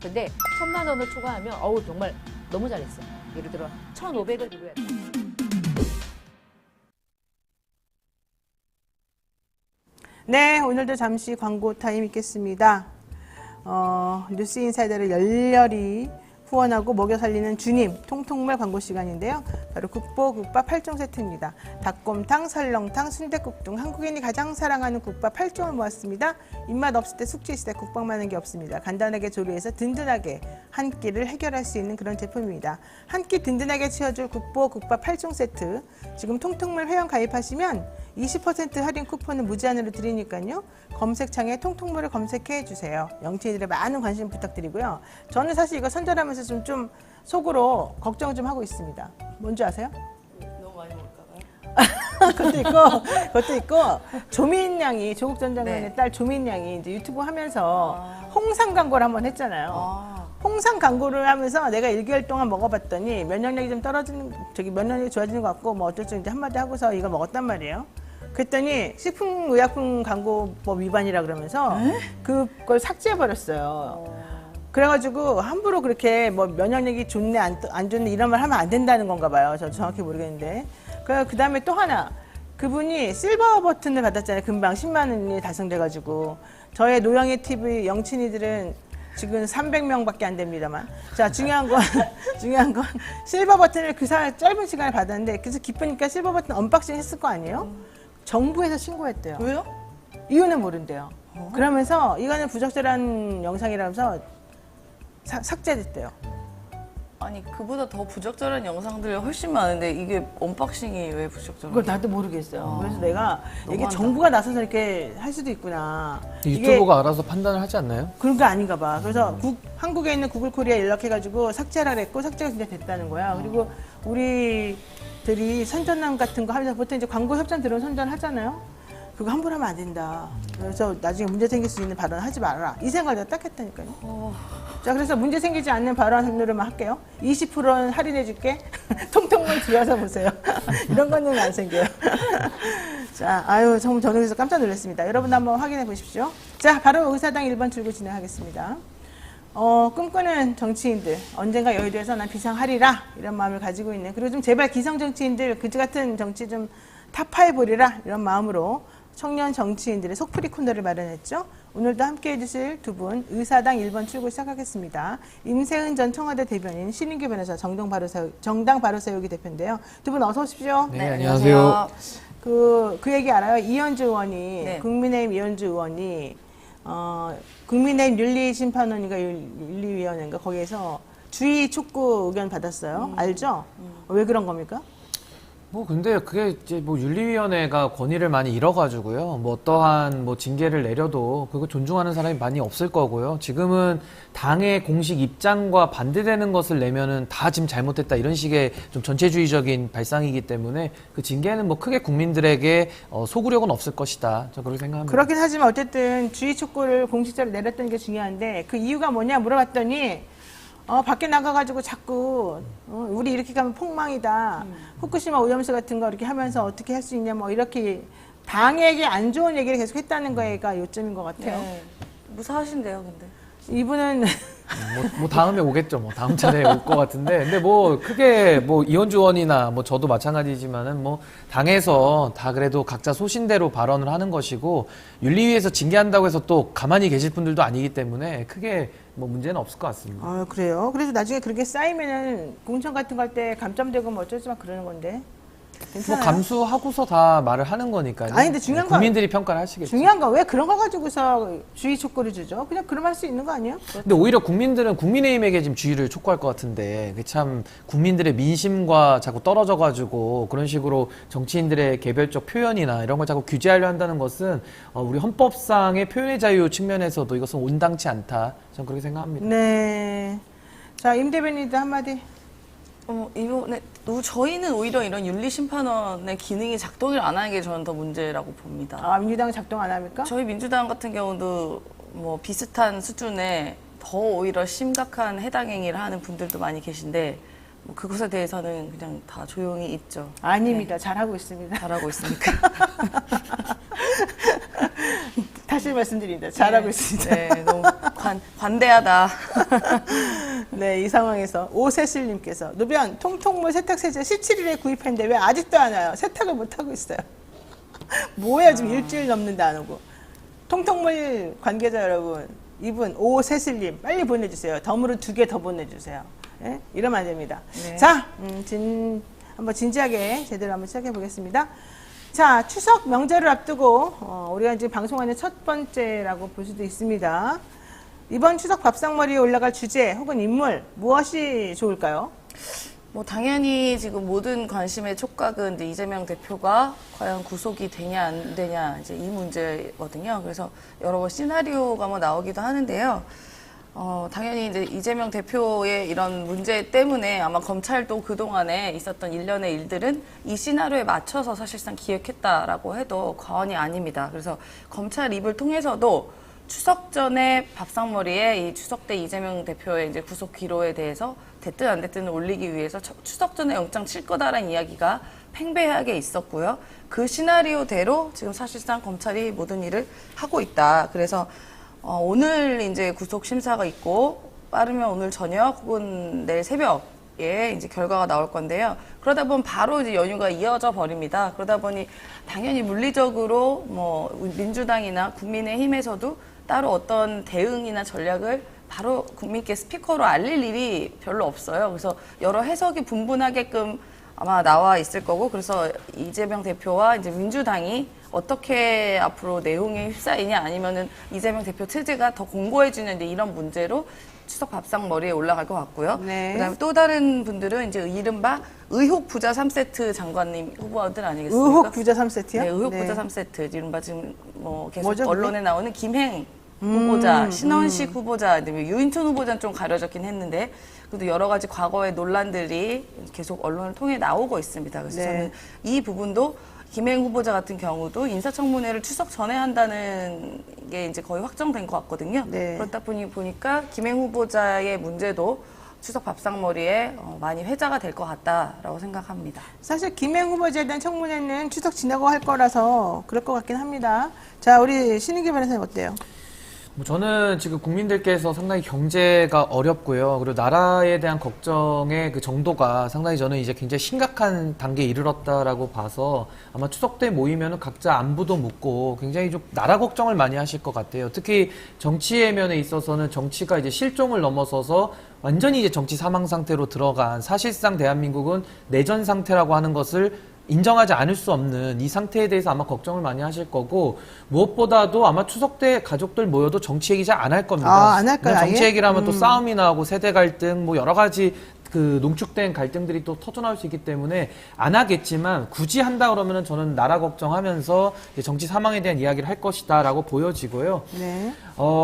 근데 1,000만 원을 초과하면 어우 정말 너무 잘했어. 예를 들어 1,500을 들어야 돼. 네, 오늘도 잠시 광고 타임 있겠습니다. 뉴스 인사이드를 열렬히 후원하고 먹여 살리는 주님 통통물 광고 시간인데요. 바로 국밥 8종 세트입니다. 닭곰탕, 설렁탕, 순댓국 등 한국인이 가장 사랑하는 국밥 8종을 모았습니다. 입맛 없을 때 숙취 시대 국밥 많은 게 없습니다. 간단하게 조리해서 든든하게 한 끼를 해결할 수 있는 그런 제품입니다. 한 끼 든든하게 채워줄 국밥 8종 세트. 지금 통통물 회원 가입하시면 20% 할인 쿠폰을 무제한으로 드리니까요. 검색창에 통통물을 검색해 주세요. 영친이들의 많은 관심 부탁드리고요. 저는 사실 이거 선전하면서 좀 속으로 걱정 좀 하고 있습니다. 뭔지 아세요? 너무 많이 먹을까봐요? 그것도 있고 조민 양이 조국 전 장관의 네. 딸 조민 양이 이제 유튜브 하면서 홍삼 광고를 한번 했잖아요. 홍삼 광고를 하면서 내가 1개월 동안 먹어봤더니 면역력이 좀 떨어지는, 면역력이 좋아지는 것 같고 뭐 어쩔 줄 이제 한마디 하고서 이걸 먹었단 말이에요. 그랬더니 식품의약품 광고법 위반이라 그러면서 그걸 삭제해버렸어요. 그래가지고 함부로 그렇게 뭐 면역력이 좋네 안 좋네 이런 말 하면 안 된다는 건가 봐요. 저 정확히 모르겠는데. 그 다음에 또 하나, 그분이 실버 버튼을 받았잖아요. 금방 10만 원이 달성돼가지고. 저의 노영희 TV 영친이들은 지금 300명밖에 안 됩니다만. 자, 중요한 건 실버 버튼을 짧은 시간에 받았는데, 그래서 기쁘니까 실버 버튼 언박싱 했을 거 아니에요? 정부에서 신고했대요. 왜요? 이유는 모른대요. 그러면서 이거는 부적절한 영상이라면서 삭제됐대요. 아니 그보다 더 부적절한 영상들이 훨씬 많은데 이게 언박싱이 왜 부적절한? 그걸 나도 모르겠어요. 그래서 내가 이게 너무한다. 정부가 나서서 이렇게 할 수도 있구나. 유튜브가 알아서 판단을 하지 않나요? 그런 게 아닌가 봐. 그래서 한국에 있는 구글 코리아 연락해가지고 삭제하라 그랬고 삭제가 진짜 됐다는 거야. 그리고 우리들이 선전남 같은 거 하면서 보통 이제 광고 협찬 들어온 선전 하잖아요. 그거 함부로 하면 안 된다. 그래서 나중에 문제 생길 수 있는 발언 하지 말아라. 이 생각을 내가 딱 했다니까요. 자, 그래서 문제 생기지 않는 발언으로만 할게요. 20%는 할인해 줄게. 통통물 들어와서 보세요. 이런 거는 안 생겨요. 자, 아유, 정말 저는 그래서 깜짝 놀랐습니다. 여러분 한번 확인해 보십시오. 자, 바로 의사당 1번 출구 진행하겠습니다. 꿈꾸는 정치인들, 언젠가 여의도에서 난 비상하리라 이런 마음을 가지고 있는, 그리고 좀 제발 기성 정치인들 그지 같은 정치 좀 타파해 보리라 이런 마음으로 청년 정치인들의 속풀이 코너를 마련했죠. 오늘도 함께 해주실 두 분, 의사당 1번 출구 시작하겠습니다. 임세은 전 청와대 대변인, 신인규 변호사, 정당 바로 세우기 대표인데요. 두 분 어서 오십시오. 네, 안녕하세요. 그 얘기 알아요? 이현주 의원이, 네. 국민의힘 이현주 의원이, 국민의힘 윤리심판원인가 윤리위원회인가 거기에서 주의 촉구 의견 받았어요. 알죠? 왜 그런 겁니까? 뭐 근데 그게 이제 뭐 윤리위원회가 권위를 많이 잃어가지고요. 뭐 어떠한 뭐 징계를 내려도 그거 존중하는 사람이 많이 없을 거고요. 지금은 당의 공식 입장과 반대되는 것을 내면은 다 지금 잘못했다 이런 식의 좀 전체주의적인 발상이기 때문에 그 징계는 뭐 크게 국민들에게 속으력은 없을 것이다. 저는 그렇게 생각합니다. 그렇긴 하지만 어쨌든 주의 촉구를 공식적으로 내렸다는 게 중요한데 그 이유가 뭐냐 물어봤더니 밖에 나가가지고 자꾸 우리 이렇게 가면 폭망이다. 후쿠시마 오염수 같은 거 이렇게 하면서 어떻게 할 수 있냐 뭐 이렇게 당에게 안 좋은 얘기를 계속 했다는 거가 요점인 것 같아요. 네. 무사하신데요, 근데. 이분은 뭐 다음에 오겠죠. 뭐 다음 차례에 올 것 같은데. 근데 뭐 크게 뭐 이현주 의원이나 뭐 저도 마찬가지지만은 뭐 당에서 다 그래도 각자 소신대로 발언을 하는 것이고 윤리위에서 징계한다고 해서 또 가만히 계실 분들도 아니기 때문에 크게 뭐 문제는 없을 것 같습니다. 그래요. 그래서 나중에 그렇게 쌓이면은 공천 같은 거 할 때 감점되고 뭐 어쩌지 마 그러는 건데. 뭐 괜찮아요. 감수하고서 다 말을 하는 거니까요. 아니, 근데 중요한 건- 국민들이 평가를 하시겠죠. 중요한 건 왜 그런 거 가지고서 주의 촉구를 주죠? 그냥 그럼 할 수 있는 거 아니에요? 근데 오히려 국민들은 국민의힘에게 지금 주의를 촉구할 것 같은데 그게 참 국민들의 민심과 자꾸 떨어져가지고 그런 식으로 정치인들의 개별적 표현이나 이런 걸 자꾸 규제하려 한다는 것은 우리 헌법상의 표현의 자유 측면에서도 이것은 온당치 않다. 저는 그렇게 생각합니다. 네. 자, 임 대변인도 한마디. 이번에 저희는 오히려 이런 윤리심판원의 기능이 작동을 안 하는 게 저는 더 문제라고 봅니다. 민주당 작동 안 합니까? 저희 민주당 같은 경우도 뭐 비슷한 수준의 더 오히려 심각한 해당 행위를 하는 분들도 많이 계신데 뭐 그것에 대해서는 그냥 다 조용히 있죠. 아닙니다. 잘하고 있습니다. 잘하고 있으니까. 다시 말씀드립니다. 잘하고 있습니다. 네, 너무 관대하다. 네, 이 상황에서 오세슬님께서 노변 통통물 세탁세제 17일에 구입했는데 왜 아직도 안 와요? 세탁을 못 하고 있어요. 뭐야 지금 일주일 넘는데 안 오고. 통통물 관계자 여러분, 이분 오세슬님 빨리 보내주세요. 덤으로 2개 더 보내주세요. 네? 이러면 안 됩니다. 네. 자, 한번 진지하게 제대로 한번 시작해 보겠습니다. 자, 추석 명절을 앞두고 우리가 지금 방송하는 첫 번째라고 볼 수도 있습니다. 이번 추석 밥상머리에 올라갈 주제 혹은 인물 무엇이 좋을까요? 뭐 당연히 지금 모든 관심의 촉각은 이제 이재명 대표가 과연 구속이 되냐 안 되냐 이제 이 문제거든요. 그래서 여러 번 시나리오가 뭐 나오기도 하는데요. 당연히 이제 이재명 대표의 이런 문제 때문에 아마 검찰도 그동안에 있었던 일련의 일들은 이 시나리오에 맞춰서 사실상 기획했다라고 해도 과언이 아닙니다. 그래서 검찰 입을 통해서도 추석 전에 밥상머리에 이 추석 때 이재명 대표의 이제 구속 기로에 대해서 됐든 안 됐든 올리기 위해서 추석 전에 영장 칠 거다라는 이야기가 팽배하게 있었고요. 그 시나리오대로 지금 사실상 검찰이 모든 일을 하고 있다. 그래서 오늘 이제 구속 심사가 있고 빠르면 오늘 저녁 혹은 내일 새벽에 이제 결과가 나올 건데요. 그러다 보면 바로 이제 연휴가 이어져 버립니다. 그러다 보니 당연히 물리적으로 뭐 민주당이나 국민의힘에서도 따로 어떤 대응이나 전략을 바로 국민께 스피커로 알릴 일이 별로 없어요. 그래서 여러 해석이 분분하게끔 아마 나와 있을 거고, 그래서 이재명 대표와 이제 민주당이 어떻게 앞으로 내용에 휩싸이냐, 아니면은 이재명 대표 체제가 더 공고해지는 이제 이런 문제로 추석 밥상머리에 올라갈 것 같고요. 네. 그다음에 또 다른 분들은 이제 이른바 의혹 부자 3세트 장관님 후보들 아니겠습니까? 의혹 부자 3세트요? 네, 의혹 부자 3세트. 이른바 지금 뭐 계속 뭐죠, 언론에 나오는 김행 후보자, 신원식 후보자, 유인촌 후보자는 좀 가려졌긴 했는데, 그래도 여러 가지 과거의 논란들이 계속 언론을 통해 나오고 있습니다. 그래서 네. 저는 이 부분도 김행 후보자 같은 경우도 인사청문회를 추석 전에 한다는 게 이제 거의 확정된 것 같거든요. 네. 그렇다 보니까 김행 후보자의 문제도 추석 밥상머리에 많이 회자가 될 것 같다라고 생각합니다. 사실 김행 후보자에 대한 청문회는 추석 지나고 할 거라서 그럴 것 같긴 합니다. 자, 우리 신인기 변호사님 어때요? 뭐 저는 지금 국민들께서 상당히 경제가 어렵고요. 그리고 나라에 대한 걱정의 그 정도가 상당히 저는 이제 굉장히 심각한 단계에 이르렀다라고 봐서 아마 추석 때 모이면은 각자 안부도 묻고 굉장히 좀 나라 걱정을 많이 하실 것 같아요. 특히 정치의 면에 있어서는 정치가 이제 실종을 넘어서서 완전히 이제 정치 사망 상태로 들어간, 사실상 대한민국은 내전 상태라고 하는 것을 인정하지 않을 수 없는 이 상태에 대해서 아마 걱정을 많이 하실 거고, 무엇보다도 아마 추석 때 가족들 모여도 정치 얘기 잘 안 할 겁니다. 아, 안 할까요, 정치 아예? 얘기를 하면 또 싸움이 나고 세대 갈등, 뭐 여러 가지 그 농축된 갈등들이 또 터져나올 수 있기 때문에 안 하겠지만, 굳이 한다 그러면은 저는 나라 걱정하면서 정치 사망에 대한 이야기를 할 것이다라고 보여지고요. 네.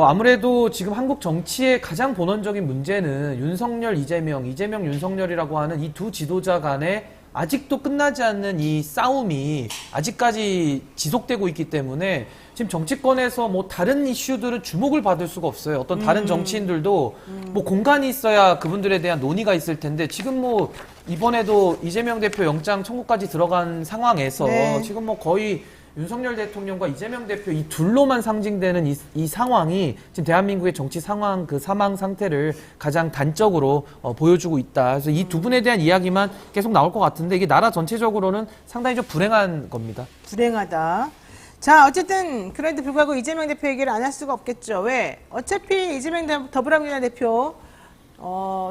아무래도 지금 한국 정치의 가장 본원적인 문제는 윤석열, 이재명, 윤석열이라고 하는 이 두 지도자 간의 아직도 끝나지 않는 이 싸움이 아직까지 지속되고 있기 때문에 지금 정치권에서 뭐 다른 이슈들은 주목을 받을 수가 없어요. 어떤 다른 정치인들도 뭐 공간이 있어야 그분들에 대한 논의가 있을 텐데, 지금 뭐 이번에도 이재명 대표 영장 청구까지 들어간 상황에서 네. 지금 뭐 거의 윤석열 대통령과 이재명 대표 이 둘로만 상징되는 이 상황이 지금 대한민국의 정치 상황, 그 사망 상태를 가장 단적으로 보여주고 있다. 그래서 이 두 분에 대한 이야기만 계속 나올 것 같은데, 이게 나라 전체적으로는 상당히 좀 불행한 겁니다. 불행하다. 자, 어쨌든 그래도 불구하고 이재명 대표 얘기를 안 할 수가 없겠죠. 왜? 어차피 이재명 더불어민주당 대표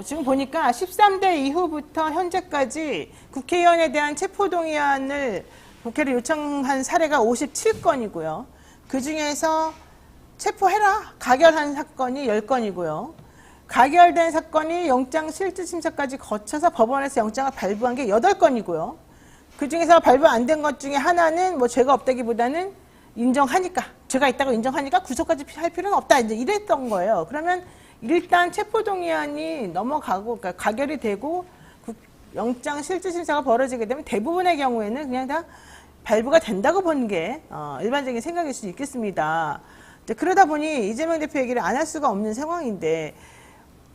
지금 보니까 13대 이후부터 현재까지 국회의원에 대한 체포동의안을 국회를 요청한 사례가 57건이고요. 그중에서 체포해라, 가결한 사건이 10건이고요. 가결된 사건이 영장 실질심사까지 거쳐서 법원에서 영장을 발부한 게 8건이고요. 그중에서 발부 안 된 것 중에 하나는 뭐 죄가 없다기보다는 인정하니까, 죄가 있다고 인정하니까 구속까지 할 필요는 없다, 이제 이랬던 거예요. 그러면 일단 체포동의안이 넘어가고, 그러니까 가결이 되고 영장 실질심사가 벌어지게 되면 대부분의 경우에는 그냥 다 발부가 된다고 보는 게 일반적인 생각일 수 있겠습니다. 그러다 보니 이재명 대표 얘기를 안 할 수가 없는 상황인데,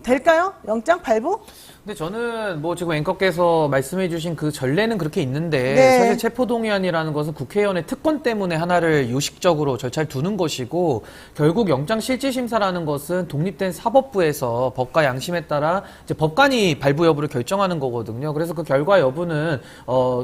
될까요? 영장 발부? 근데 저는 뭐 지금 앵커께서 말씀해주신 그 전례는 그렇게 있는데 네. 사실 체포동의안이라는 것은 국회의원의 특권 때문에 하나를 요식적으로 절차를 두는 것이고 결국 영장실질심사라는 것은 독립된 사법부에서 법과 양심에 따라 이제 법관이 발부 여부를 결정하는 거거든요. 그래서 그 결과 여부는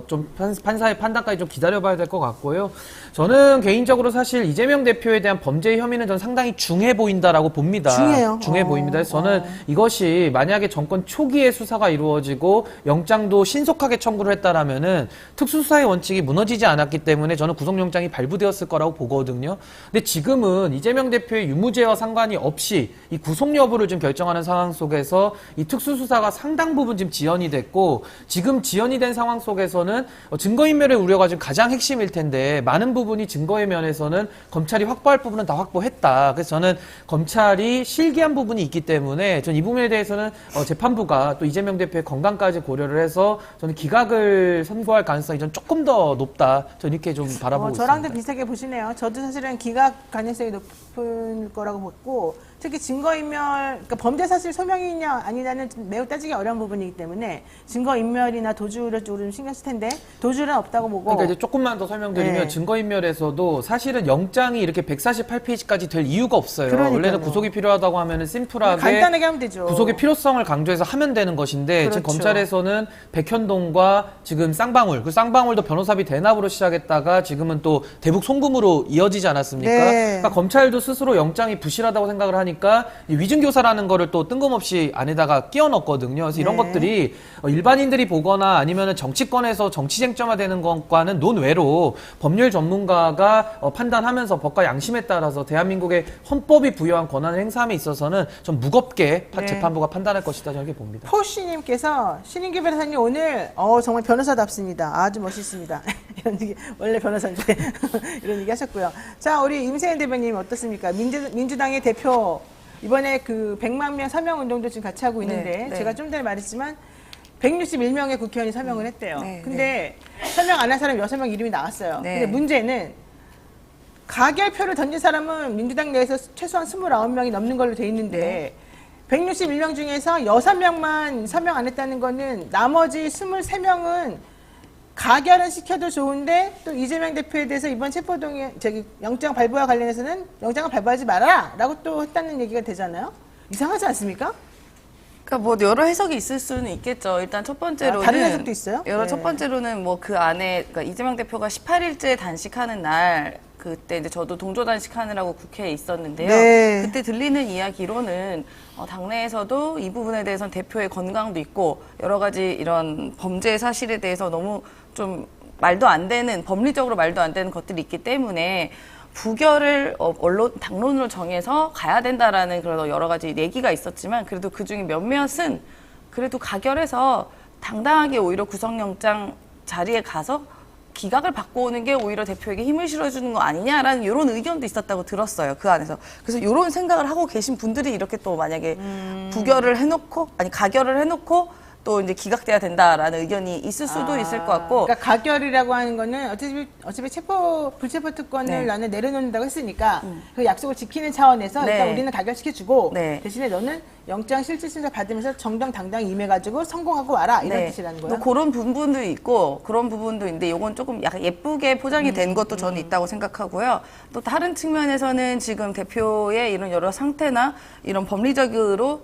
좀 판사의 판단까지 좀 기다려봐야 될 것 같고요. 저는 개인적으로 사실 이재명 대표에 대한 범죄 혐의는 전 상당히 중해 보인다라고 봅니다. 중해요? 중해 보입니다. 그래서 저는 이것이 만약에 정권 초기에 수사가 이루어지고 영장도 신속하게 청구를 했다라면은 특수수사의 원칙이 무너지지 않았기 때문에 저는 구속영장이 발부되었을 거라고 보거든요. 근데 지금은 이재명 대표의 유무죄와 상관이 없이 이 구속 여부를 좀 결정하는 상황 속에서 이 특수수사가 상당 부분 지금 지연이 됐고 지금 지연이 된 상황 속에서는 증거인멸의 우려가 지금 가장 핵심일 텐데 많은 부분이 증거의 면에서는 검찰이 확보할 부분은 다 확보했다. 그래서 저는 검찰이 실기한 부분이 있기 때문에 전 이 부분에 대해서는 재판부가 또 이재명 대표의 건강까지 고려를 해서 저는 기각을 선고할 가능성이 전 조금 더 높다. 저는 이렇게 좀 바라보고 저랑도 있습니다. 비슷하게 보시네요. 저도 사실은 기각 가능성이 높을 거라고 봤고 특히 증거인멸, 그러니까 범죄 사실 소명이냐 아니냐는 매우 따지기 어려운 부분이기 때문에 증거인멸이나 도주를 좀 신경 쓸 텐데 도주는 없다고 보고 그러니까 이제 조금만 더 설명드리면 네. 증거인멸에서도 사실은 영장이 이렇게 148페이지까지 될 이유가 없어요. 그러니까요. 원래는 구속이 필요하다고 하면은 심플하게 간단하게 하면 되죠. 구속의 필요성을 강조해서 하면 되는 것인데 지금 그렇죠. 검찰에서는 백현동과 지금 쌍방울, 그 쌍방울도 변호사비 대납으로 시작했다가 지금은 또 대북 송금으로 이어지지 않았습니까? 네. 그러니까 검찰도 스스로 영장이 부실하다고 생각을 하니까 위증교사라는 거를 또 뜬금없이 안에다가 끼워 넣었거든요. 그래서 이런 네. 것들이 일반인들이 보거나 아니면 정치권에서 정치 쟁점화되는 것과는 논외로 법률 전문가가 판단하면서 법과 양심에 따라서 대한민국의 헌법이 부여한 권한을 행사함에 있어서는 좀 무겁게 네. 재판부가 판단할 것이다 저는 이렇게 봅니다. 포씨님께서 신인규 변호사님 오늘 정말 변호사답습니다. 아주 멋있습니다. 이런 얘기, 원래 변호사인데 이런 얘기 하셨고요. 자, 우리 임세현 대변인 어떻습니까? 민주당의 대표 이번에 그 100만 명 서명 운동도 지금 같이 하고 있는데 네. 제가 좀 전에 말했지만 161명의 국회의원이 서명을 했대요. 네, 근데 서명 안 한 사람 6명 이름이 나왔어요. 네. 근데 문제는 가결표를 던진 사람은 민주당 내에서 최소한 29명이 넘는 걸로 돼 있는데 161명 중에서 6명만 서명 안 했다는 거는 나머지 23명은 가결은 시켜도 좋은데 또 이재명 대표에 대해서 이번 영장 발부와 관련해서는 영장을 발부하지 마라라고 또 했다는 얘기가 되잖아요. 이상하지 않습니까? 그러니까 뭐 여러 해석이 있을 수는 있겠죠. 일단 첫 번째로는 다른 해석도 있어요? 네. 첫 번째로는 뭐 그 안에 그러니까 이재명 대표가 18일째 단식하는 날 그때 이제 저도 동조 단식하느라고 국회에 있었는데요. 네. 그때 들리는 이야기로는 당내에서도 이 부분에 대해서는 대표의 건강도 있고 여러 가지 이런 범죄 사실에 대해서 너무 좀 말도 안 되는 법리적으로 말도 안 되는 것들이 있기 때문에 부결을 당론으로 정해서 가야 된다라는 그런 여러 가지 얘기가 있었지만 그래도 그중에 몇몇은 그래도 가결해서 당당하게 오히려 구속영장 자리에 가서 기각을 받고 오는 게 오히려 대표에게 힘을 실어주는 거 아니냐라는 이런 의견도 있었다고 들었어요. 그 안에서. 그래서 이런 생각을 하고 계신 분들이 이렇게 또 만약에 부결을 해놓고 아니 가결을 해놓고 또 이제 기각돼야 된다라는 의견이 있을 수도 있을 것 같고. 그러니까 가결이라고 하는 거는 어차피 불체포 특권을 네. 나는 내려놓는다고 했으니까 그 약속을 지키는 차원에서 네. 일단 우리는 가결시켜주고 네. 대신에 너는 영장 실질심사 받으면서 정정당당히 임해가지고 성공하고 와라 이런 뜻이라는 거예요. 또 그런 부분도 있고 그런 부분도 있는데 이건 조금 약간 예쁘게 포장이 된 것도 저는 있다고 생각하고요. 또 다른 측면에서는 지금 대표의 이런 여러 상태나 이런 법리적으로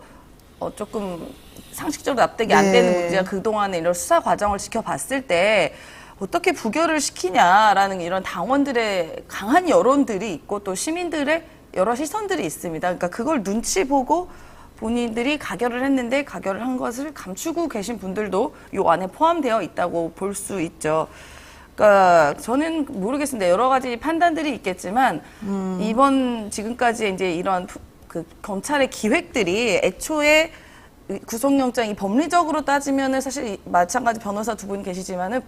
조금 상식적으로 납득이 안 되는 네. 문제가 그동안의 이런 수사 과정을 지켜봤을 때 어떻게 부결을 시키냐라는 이런 당원들의 강한 여론들이 있고 또 시민들의 여러 시선들이 있습니다. 그러니까 그걸 눈치 보고 본인들이 가결을 했는데 가결을 한 것을 감추고 계신 분들도 이 안에 포함되어 있다고 볼 수 있죠. 그러니까 저는 모르겠습니다. 여러 가지 판단들이 있겠지만 이번 지금까지 이제 이런 그 검찰의 기획들이 애초에 구속영장이 법리적으로 따지면은 사실 마찬가지 변호사 두 분 계시지만은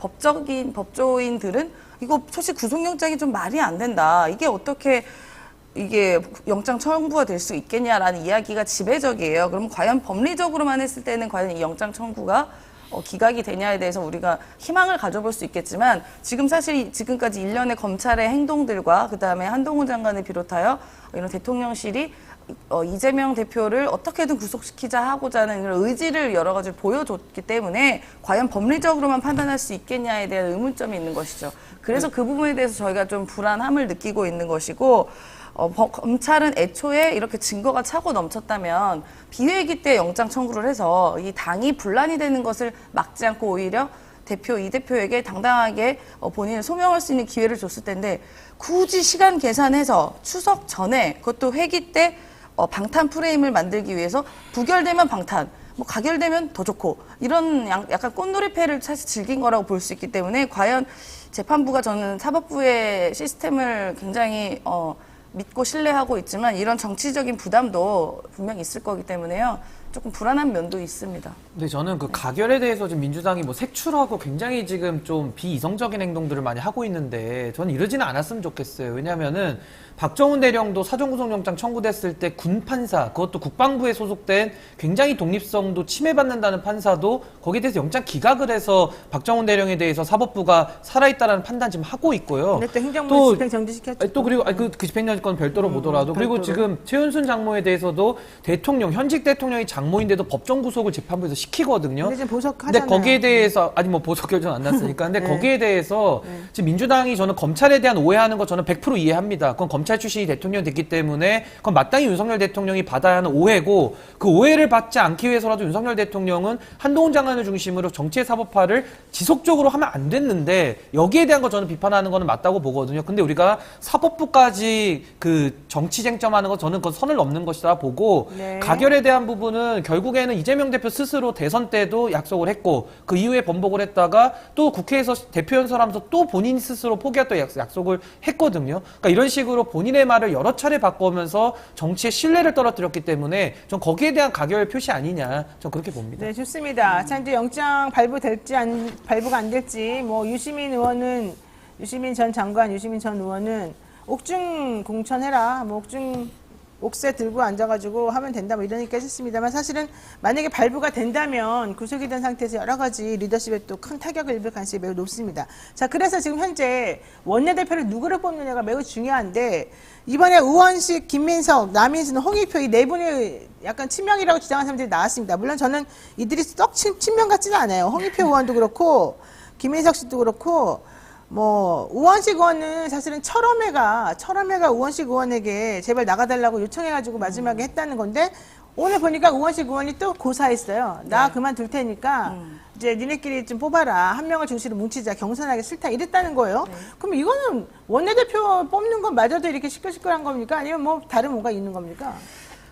법조인들은 이거 솔직히 구속영장이 좀 말이 안 된다. 이게 어떻게 이게 영장 청구가 될 수 있겠냐라는 이야기가 지배적이에요. 그럼 과연 법리적으로만 했을 때는 과연 이 영장 청구가 기각이 되냐에 대해서 우리가 희망을 가져볼 수 있겠지만 지금 사실 지금까지 일련의 검찰의 행동들과 그다음에 한동훈 장관을 비롯하여 이런 대통령실이 이재명 대표를 어떻게든 구속시키자 하고자 하는 그런 의지를 여러 가지를 보여줬기 때문에 과연 법리적으로만 판단할 수 있겠냐에 대한 의문점이 있는 것이죠. 그래서 그 부분에 대해서 저희가 좀 불안함을 느끼고 있는 것이고 검찰은 애초에 이렇게 증거가 차고 넘쳤다면 비회기 때 영장 청구를 해서 이 당이 분란이 되는 것을 막지 않고 오히려 이 대표에게 당당하게 본인을 소명할 수 있는 기회를 줬을 텐데 굳이 시간 계산해서 추석 전에 그것도 회기 때 방탄 프레임을 만들기 위해서 부결되면 방탄, 뭐 가결되면 더 좋고 이런 약간 꽃놀이패를 사실 즐긴 거라고 볼 수 있기 때문에 과연 재판부가 저는 사법부의 시스템을 굉장히 믿고 신뢰하고 있지만 이런 정치적인 부담도 분명히 있을 거기 때문에요. 조금 불안한 면도 있습니다. 근데 저는 그 가결에 대해서 지금 민주당이 뭐 색출하고 굉장히 지금 좀 비이성적인 행동들을 많이 하고 있는데 저는 이러지는 않았으면 좋겠어요. 왜냐면은 박정훈 대령도 사전구속영장 청구됐을 때 군 판사, 그것도 국방부에 소속된 굉장히 독립성도 침해받는다는 판사도 거기에 대해서 영장 기각을 해서 박정훈 대령에 대해서 사법부가 살아있다라는 판단 지금 하고 있고요. 근데 또 행정부 집행 정지시켰죠. 또 그리고 그 집행정지권 별도로 보더라도 그리고 별도로. 지금 최은순 장모에 대해서도 대통령 현직 대통령이 장모인데도 법정 구속을 재판부에서 시키거든요. 근데 지금 근데 보석하잖아요. 거기에 대해서 아니 뭐 보석 결정 안 났으니까 근데 거기에 대해서 지금 민주당이 저는 검찰에 대한 오해하는 거 저는 100% 이해합니다. 그건 검찰 출신이 대통령 됐기 때문에 그건 마땅히 윤석열 대통령이 받아야 하는 오해고 그 오해를 받지 않기 위해서라도 윤석열 대통령은 한동훈 장관을 중심으로 정치의 사법화를 지속적으로 하면 안 됐는데 여기에 대한 거 저는 비판하는 거는 맞다고 보거든요. 근데 우리가 사법부까지 그 정치 쟁점하는 거 저는 그건 선을 넘는 것이다 보고 네. 가결에 대한 부분은 결국에는 이재명 대표 스스로 대선 때도 약속을 했고 그 이후에 번복을 했다가 또 국회에서 대표 연설하면서 또 본인 스스로 포기했던 약속을 했거든요. 그러니까 이런 식으로 본인의 말을 여러 차례 바꿔오면서 정치의 신뢰를 떨어뜨렸기 때문에 전 거기에 대한 가결 표시 아니냐 전 그렇게 봅니다. 네, 좋습니다. 자, 이제 영장 발부가 안 될지, 뭐, 유시민 전 장관, 유시민 전 의원은 옥중 공천해라, 뭐, 옥새 들고 앉아가지고 하면 된다, 뭐, 이런 얘기 했습니다만 사실은 만약에 발부가 된다면 구속이 된 상태에서 여러 가지 리더십에 또 큰 타격을 입을 가능성이 매우 높습니다. 자, 그래서 지금 현재 원내대표를 누구를 뽑느냐가 매우 중요한데, 이번에 우원식, 김민석, 남인순, 홍익표 이 네 분이 약간 친명이라고 주장하는 사람들이 나왔습니다. 물론 저는 이들이 썩 친명 같지는 않아요. 홍익표 의원도 그렇고, 김민석 씨도 그렇고, 뭐 우원식 의원은 사실은 철험회가 우원식 의원에게 제발 나가달라고 요청해가지고 마지막에 했다는 건데 오늘 보니까 우원식 의원이 또 고사했어요. 나 그만둘 테니까 이제 니네끼리 좀 뽑아라. 한 명을 중심으로 뭉치자. 경선하기 싫다. 이랬다는 거예요. 그럼 이거는 원내대표 뽑는 것마저도 이렇게 시끌시끌한 겁니까? 아니면 뭐 다른 뭐가 있는 겁니까?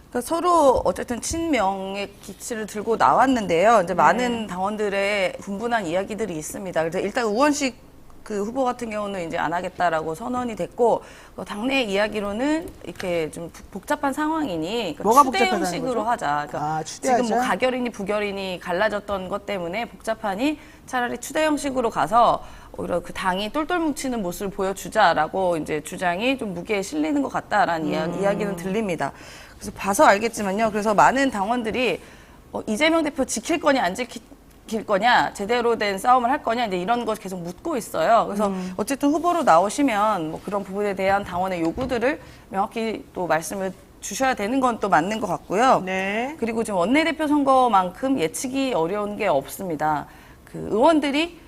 그러니까 서로 어쨌든 친명의 기치를 들고 나왔는데요. 이제 많은 당원들의 분분한 이야기들이 있습니다. 그래서 일단 우원식 그 후보 같은 경우는 이제 안 하겠다라고 선언이 됐고 당내 이야기로는 이렇게 좀 복잡한 상황이니 뭐가 추대 복잡하다는 형식으로 거죠? 하자. 그러니까 추대하자? 지금 뭐 가결이니 부결이니 갈라졌던 것 때문에 복잡하니 차라리 추대 형식으로 가서 오히려 그 당이 똘똘 뭉치는 모습을 보여주자라고 이제 주장이 좀 무게에 실리는 것 같다라는 이야기는 들립니다. 그래서 봐서 알겠지만요. 그래서 많은 당원들이 이재명 대표 지킬 거냐 안 지킬 거냐, 제대로 된 싸움을 할 거냐, 이제 이런 거 계속 묻고 있어요. 그래서 어쨌든 후보로 나오시면 뭐 그런 부분에 대한 당원의 요구들을 명확히 또 말씀을 주셔야 되는 건 또 맞는 것 같고요. 네. 그리고 지금 원내대표 선거만큼 예측이 어려운 게 없습니다. 그 의원들이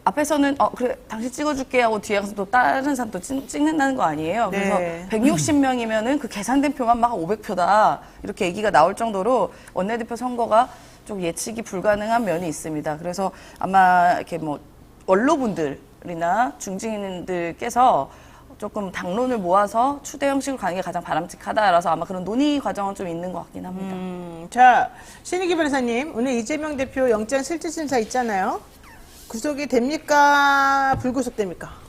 앞에서는 그래 당신 찍어줄게 하고 뒤에 가서 또 다른 사람 또 찍는다는 거 아니에요. 그래서 네. 160명이면은 그 계산된 표만 막 500표다 이렇게 얘기가 나올 정도로 원내대표 선거가 좀 예측이 불가능한 면이 있습니다. 그래서 아마 이렇게 뭐 원로분들이나 중진들께서 조금 당론을 모아서 추대 형식으로 가는 게 가장 바람직하다라서 아마 그런 논의 과정은 좀 있는 것 같긴 합니다. 자, 신익기 변호사님, 오늘 이재명 대표 영장 실질심사 있잖아요. 구속이 됩니까? 불구속됩니까?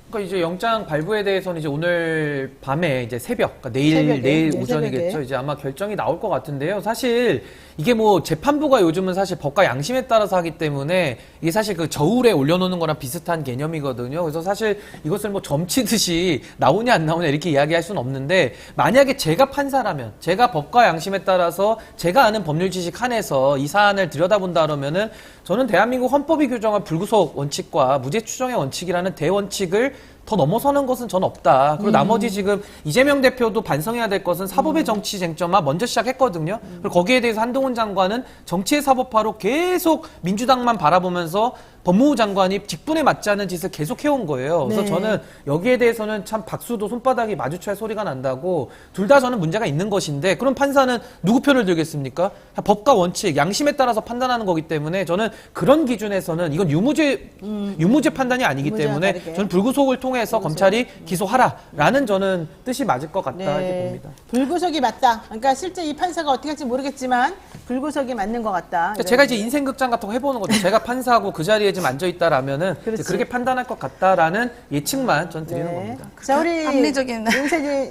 그러니까 이제 영장 발부에 대해서는 이제 오늘 밤에 이제 새벽, 그러니까 내일 새벽에, 오전이겠죠. 새벽에. 이제 아마 결정이 나올 것 같은데요. 사실 이게 뭐 재판부가 요즘은 사실 법과 양심에 따라서 하기 때문에 이게 사실 그 저울에 올려놓는 거랑 비슷한 개념이거든요. 그래서 사실 이것을 뭐 점치듯이 나오냐 안 나오냐 이렇게 이야기할 수는 없는데 만약에 제가 판사라면 제가 법과 양심에 따라서 제가 아는 법률 지식 한에서 이 사안을 들여다본다 그러면은 저는 대한민국 헌법이 규정한 불구속 원칙과 무죄 추정의 원칙이라는 대원칙을 더 넘어서는 것은 전 없다. 그리고 나머지 지금 이재명 대표도 반성해야 될 것은 사법의 정치 쟁점화 먼저 시작했거든요. 그리고 거기에 대해서 한동훈 장관은 정치의 사법화로 계속 민주당만 바라보면서 법무부 장관이 직분에 맞지 않는 짓을 계속 해온 거예요. 그래서 네. 저는 여기에 대해서는 참 박수도 손바닥이 마주쳐야 소리가 난다고 둘 다 저는 문제가 있는 것인데 그럼 판사는 누구 편을 들겠습니까? 법과 원칙, 양심에 따라서 판단하는 거기 때문에 저는 그런 기준에서는 이건 유무죄 판단이 아니기 유무죄와 때문에 다르게. 저는 불구속을 통해서 검찰이 기소하라라는 저는 뜻이 맞을 것 같다 이렇게 봅니다. 불구속이 맞다. 그러니까 실제 이 판사가 어떻게 할지 모르겠지만 불구속이 맞는 것 같다. 그러니까 제가 이제 인생극장 같은 거 해보는 거죠. 제가 판사하고 그 자리에 지금 앉아있다라면은 그렇지. 그렇게 판단할 것 같다라는 예측만 전 드리는 네. 겁니다. 자, 우리 합리적인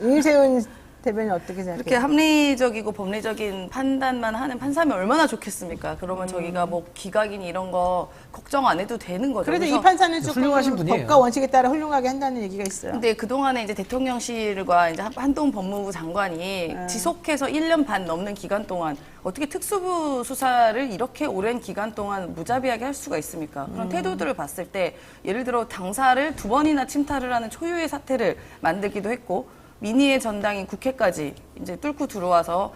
윤세훈 대변인 어떻게 생각해요? 이렇게 합리적이고 법리적인 판단만 하는 판사면 얼마나 좋겠습니까? 그러면 저희가 뭐 기각이니 이런 거 걱정 안 해도 되는 거죠. 그래도 그래서 이 판사는 조금 훌륭하신 분이에요. 법과 원칙에 따라 훌륭하게 한다는 얘기가 있어요. 근데 그동안에 이제 대통령실과 이제 한동훈 법무부 장관이 지속해서 1년 반 넘는 기간 동안 어떻게 특수부 수사를 이렇게 오랜 기간 동안 무자비하게 할 수가 있습니까? 그런 태도들을 봤을 때 예를 들어 당사를 2번이나 침탈을 하는 초유의 사태를 만들기도 했고 민의의 전당인 국회까지 이제 뚫고 들어와서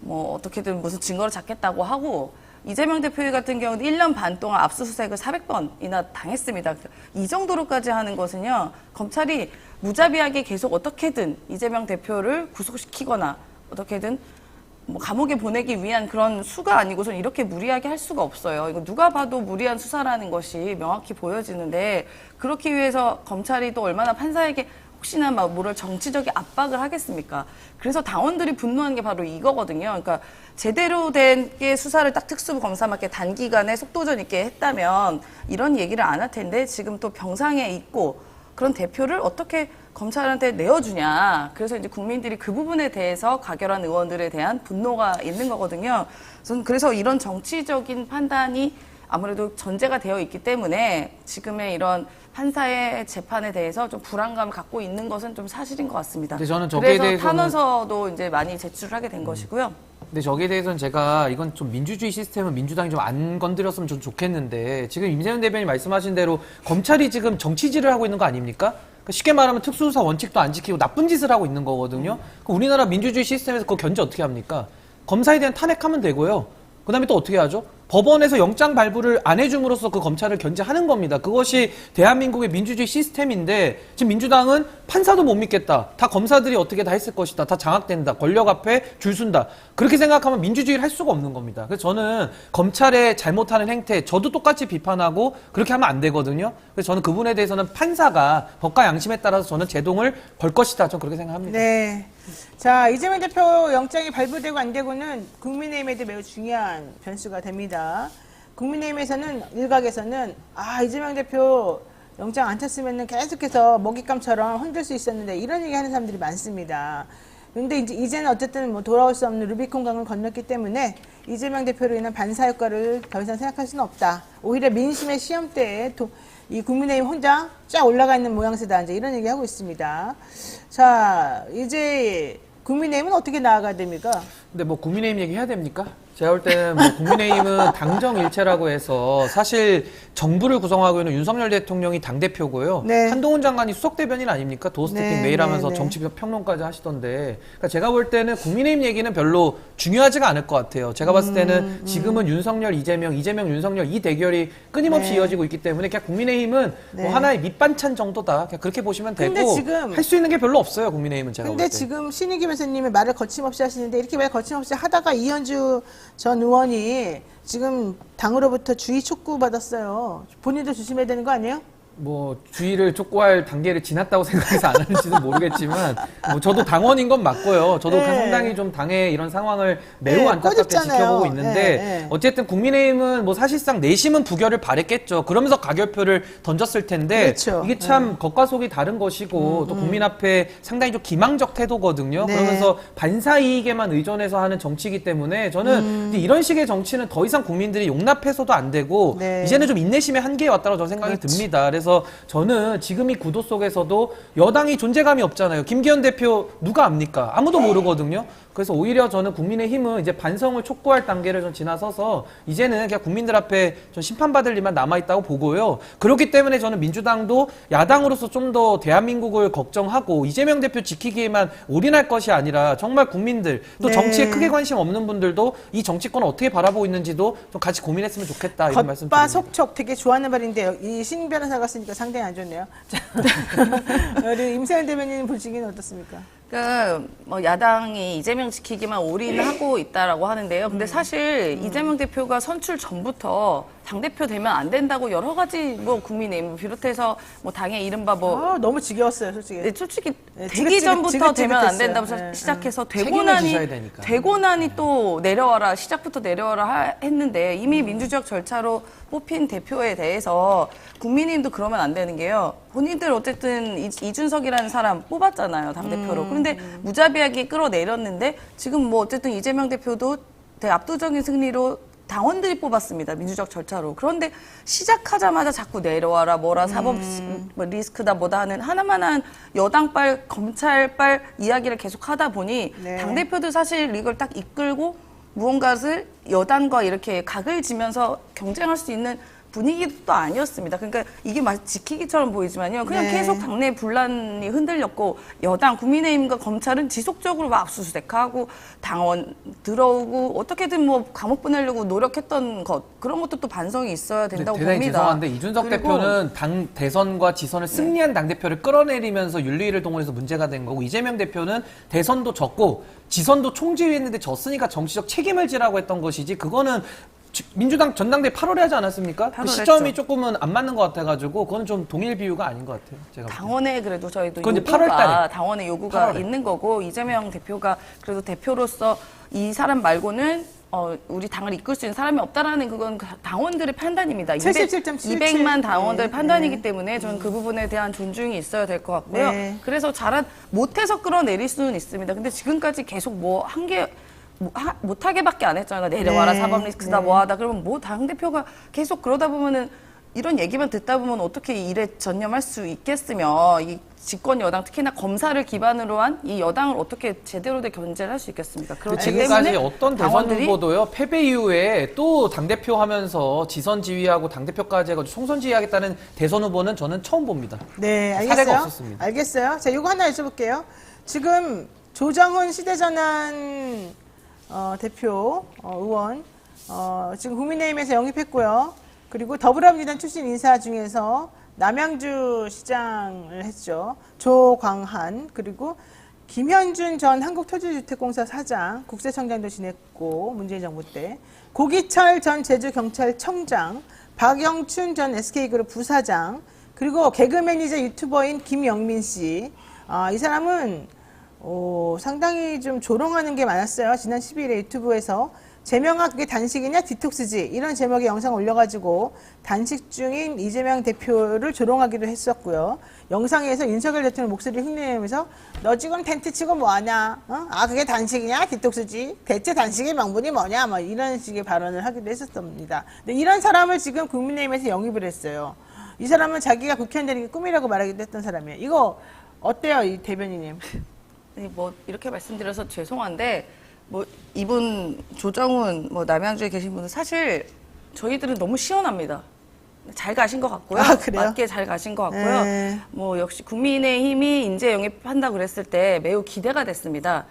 뭐 어떻게든 무슨 증거를 찾겠다고 하고 이재명 대표 같은 경우는 1년 반 동안 압수수색을 400번이나 당했습니다. 이 정도로까지 하는 것은요, 검찰이 무자비하게 계속 어떻게든 이재명 대표를 구속시키거나 어떻게든 뭐 감옥에 보내기 위한 그런 수가 아니고선 이렇게 무리하게 할 수가 없어요. 이거 누가 봐도 무리한 수사라는 것이 명확히 보여지는데 그렇기 위해서 검찰이 또 얼마나 판사에게 혹시나 막 뭐를 정치적인 압박을 하겠습니까? 그래서 당원들이 분노한 게 바로 이거거든요. 그러니까 제대로 된 게 수사를 딱 특수부 검사맞게 단기간에 속도전 있게 했다면 이런 얘기를 안 할 텐데 지금 또 병상에 있고 그런 대표를 어떻게 검찰한테 내어주냐. 그래서 이제 국민들이 그 부분에 대해서 가결한 의원들에 대한 분노가 있는 거거든요. 저는 그래서 이런 정치적인 판단이 아무래도 전제가 되어 있기 때문에 지금의 이런 판사의 재판에 대해서 좀 불안감을 갖고 있는 것은 좀 사실인 것 같습니다. 근데 저는 저기에 그래서 대해서는 탄원서도 이제 많이 제출을 하게 된 것이고요. 근데 저기에 대해서는 제가 이건 좀 민주주의 시스템은 민주당이 좀 안 건드렸으면 좀 좋겠는데 지금 임세훈 대변인 말씀하신 대로 검찰이 지금 정치질을 하고 있는 거 아닙니까? 그러니까 쉽게 말하면 특수수사 원칙도 안 지키고 나쁜 짓을 하고 있는 거거든요. 그럼 우리나라 민주주의 시스템에서 그거 견제 어떻게 합니까? 검사에 대한 탄핵하면 되고요. 그 다음에 또 어떻게 하죠? 법원에서 영장 발부를 안 해줌으로써 그 검찰을 견제하는 겁니다. 그것이 대한민국의 민주주의 시스템인데 지금 민주당은 판사도 못 믿겠다. 다 검사들이 어떻게 다 했을 것이다. 다 장악된다. 권력 앞에 줄 쓴다. 그렇게 생각하면 민주주의를 할 수가 없는 겁니다. 그래서 저는 검찰의 잘못하는 행태 저도 똑같이 비판하고 그렇게 하면 안 되거든요. 그래서 저는 그분에 대해서는 판사가 법과 양심에 따라서 저는 제동을 걸 것이다. 저는 그렇게 생각합니다. 네. 자, 이재명 대표 영장이 발부되고 안 되고는 국민의힘에도 매우 중요한 변수가 됩니다. 국민의힘에서는 일각에서는 이재명 대표 영장 안 탔으면 계속해서 먹잇감처럼 흔들 수 있었는데 이런 얘기 하는 사람들이 많습니다. 그런데 이제는 어쨌든 뭐 돌아올 수 없는 루비콘 강을 건넜기 때문에 이재명 대표로 인한 반사 효과를 더 이상 생각할 수는 없다. 오히려 민심의 시험대에 이 국민의힘 혼자 쫙 올라가 있는 모양새다. 이제 이런 얘기 하고 있습니다. 자, 이제 국민의힘은 어떻게 나아가야 됩니까? 근데 뭐 국민의힘 얘기 해야 됩니까? 제가 볼 때는 뭐 국민의힘은 당정일체라고 해서 사실 정부를 구성하고 있는 윤석열 대통령이 당대표고요. 네. 한동훈 장관이 수석대변인 아닙니까? 도어스태핑 네, 매일 하면서 네, 네. 정치평론까지 하시던데. 그러니까 제가 볼 때는 국민의힘 얘기는 별로 중요하지가 않을 것 같아요. 제가 봤을 때는 지금은 윤석열, 이재명, 윤석열 이 대결이 끊임없이 네. 이어지고 있기 때문에 그냥 국민의힘은 네. 뭐 하나의 밑반찬 정도다. 그냥 그렇게 보시면 되고 근데 지금- 할 수 있는 게 별로 없어요. 국민의힘은 제가 볼 근데 때. 지금 신익기 변호사님의 말을 거침없이 하시는데 이렇게 말 거침없이 하다가 이현주 전 의원이 지금 당으로부터 주의 촉구 받았어요. 본인도 조심해야 되는 거 아니에요? 뭐 주의를 촉구할 단계를 지났다고 생각해서 안 하는지는 모르겠지만 뭐 저도 당원인 건 맞고요. 저도 네. 상당히 좀 당의 이런 상황을 매우 네, 안타깝게 꼬집잖아요. 지켜보고 있는데 네, 네. 어쨌든 국민의힘은 뭐 사실상 내심은 부결을 바랬겠죠. 그러면서 가결표를 던졌을 텐데 그렇죠. 이게 참 겉과 속이 다른 것이고 또 국민 앞에 상당히 좀 기망적 태도거든요. 네. 그러면서 반사 이익에만 의존해서 하는 정치이기 때문에 저는 이런 식의 정치는 더 이상 국민들이 용납해서도 안 되고 네. 이제는 좀 인내심의 한계에 왔다고 저는 생각이 그렇지. 듭니다. 그래서 저는 지금 이 구도 속에서도 여당이 존재감이 없잖아요. 김기현 대표 누가 압니까? 아무도 모르거든요. 그래서 오히려 저는 국민의힘은 이제 반성을 촉구할 단계를 좀 지나서서 이제는 그냥 국민들 앞에 좀 심판받을 일만 남아있다고 보고요. 그렇기 때문에 저는 민주당도 야당으로서 좀 더 대한민국을 걱정하고 이재명 대표 지키기에만 올인할 것이 아니라 정말 국민들 또 네. 정치에 크게 관심 없는 분들도 이 정치권을 어떻게 바라보고 있는지도 좀 같이 고민했으면 좋겠다 이런 말씀 드립니다. 겉바속촉 되게 좋아하는 말인데요. 이 신 변호사가 쓰니까 상당히 안 좋네요. 자, 우리 임세현 대변인 보시기는 어떻습니까? 그러니까 뭐 야당이 이재명 지키기만 올인하고 있다라고 하는데요. 근데 사실 이재명 대표가 선출 전부터 당대표 되면 안 된다고 여러 가지 뭐 국민의힘 비롯해서 뭐 당의 이른바 뭐 너무 지겨웠어요, 솔직히. 네, 솔직히 네, 되기 전부터 되면 안 된다고 지긋지긋했어요. 시작해서 책임을 지셔야 되니까. 되고 나니 또 내려와라 시작부터 내려와라 했는데 이미 민주적 절차로 뽑힌 대표에 대해서 국민의힘도 그러면 안 되는 게요. 본인들 어쨌든 이준석이라는 사람 뽑았잖아요, 당대표로. 그런데 무자비하게 끌어내렸는데 지금 뭐 어쨌든 이재명 대표도 압도적인 승리로 당원들이 뽑았습니다. 민주적 절차로. 그런데 시작하자마자 자꾸 내려와라 뭐라 사법 뭐 리스크다 뭐다 하는 하나만한 여당빨 검찰빨 이야기를 계속 하다 보니 네. 당대표도 사실 이걸 딱 이끌고 무언가를 여당과 이렇게 각을 지면서 경쟁할 수 있는 분위기도 아니었습니다. 그러니까 이게 마치 지키기처럼 보이지만요. 그냥 네. 계속 당내 분란이 흔들렸고 여당, 국민의힘과 검찰은 지속적으로 막 압수수색하고 당원 들어오고 어떻게든 뭐 감옥 보내려고 노력했던 것 그런 것도 또 반성이 있어야 된다고 대단히 봅니다. 죄송한데 이준석 그리고 대표는 당 대선과 지선을 승리한 당대표를 끌어내리면서 윤리위를 동원해서 문제가 된 거고 이재명 대표는 대선도 졌고 지선도 총지휘했는데 졌으니까 정치적 책임을 지라고 했던 것이지 그거는 민주당 전당대회 8월에 하지 않았습니까? 그 8월에 시점이 했죠. 조금은 안 맞는 것 같아가지고 그건 좀 동일 비유가 아닌 것 같아요. 제가 볼 때. 당원에 그래도 저희도 그건 이제 요구가 8월 달에. 당원의 요구가 8월에. 있는 거고 이재명 대표가 그래도 대표로서 이 사람 말고는 우리 당을 이끌 수 있는 사람이 없다라는 그건 당원들의 판단입니다. 77.77. 200만 당원들의 네, 판단이기 네. 때문에 저는 그 부분에 대한 존중이 있어야 될 것 같고요. 네. 그래서 못해서 끌어내릴 수는 있습니다. 근데 지금까지 계속 뭐 한 게 못하게밖에 안 했잖아요. 내려와라 네, 사법 리스크다 네. 뭐하다. 그러면 뭐 당대표가 계속 그러다 보면은 이런 얘기만 듣다 보면 어떻게 일에 전념할 수 있겠으며 이 집권 여당 특히나 검사를 기반으로 한 이 여당을 어떻게 제대로 된 견제를 할 수 있겠습니까? 그렇기 지금까지 때문에 어떤 대선 당원들이 후보도요 패배 이후에 또 당대표 하면서 지선 지휘하고 당대표까지 해가지고 총선 지휘하겠다는 대선 후보는 저는 처음 봅니다. 네, 사례가 알겠어요. 없었습니다. 알겠어요. 자, 이거 하나 여쭤볼게요. 지금 조정훈 시대전환 대표 의원 지금 국민의힘에서 영입했고요. 그리고 더불어민주당 출신 인사 중에서 남양주 시장을 했죠. 조광한 그리고 김현준 전 한국토지주택공사 사장, 국세청장도 지냈고 문재인 정부 때 고기철 전 제주경찰청장, 박영춘 전 SK그룹 부사장 그리고 개그매니저 유튜버인 김영민 씨. 이 사람은 상당히 좀 조롱하는 게 많았어요. 지난 12일에 유튜브에서 제명아 그게 단식이냐 디톡스지 이런 제목의 영상 올려가지고 단식 중인 이재명 대표를 조롱하기도 했었고요. 영상에서 윤석열 대통령 목소리를 흉내내면서 너 지금 텐트 치고 뭐하냐? 그게 단식이냐 디톡스지? 대체 단식의 명분이 뭐냐? 뭐 이런 식의 발언을 하기도 했었습니다. 근데 이런 사람을 지금 국민의힘에서 영입을 했어요. 이 사람은 자기가 국회의원 되는 게 꿈이라고 말하기도 했던 사람이에요. 이거 어때요, 이 대변인님? 뭐 이렇게 말씀드려서 죄송한데 뭐 이분 조정훈 뭐 남양주에 계신 분은 사실 저희들은 너무 시원합니다. 잘 가신 것 같고요. 그래요? 맞게 잘 가신 것 같고요. 네. 뭐 역시 국민의힘이 인재 영입한다 그랬을 때 매우 기대가 됐습니다.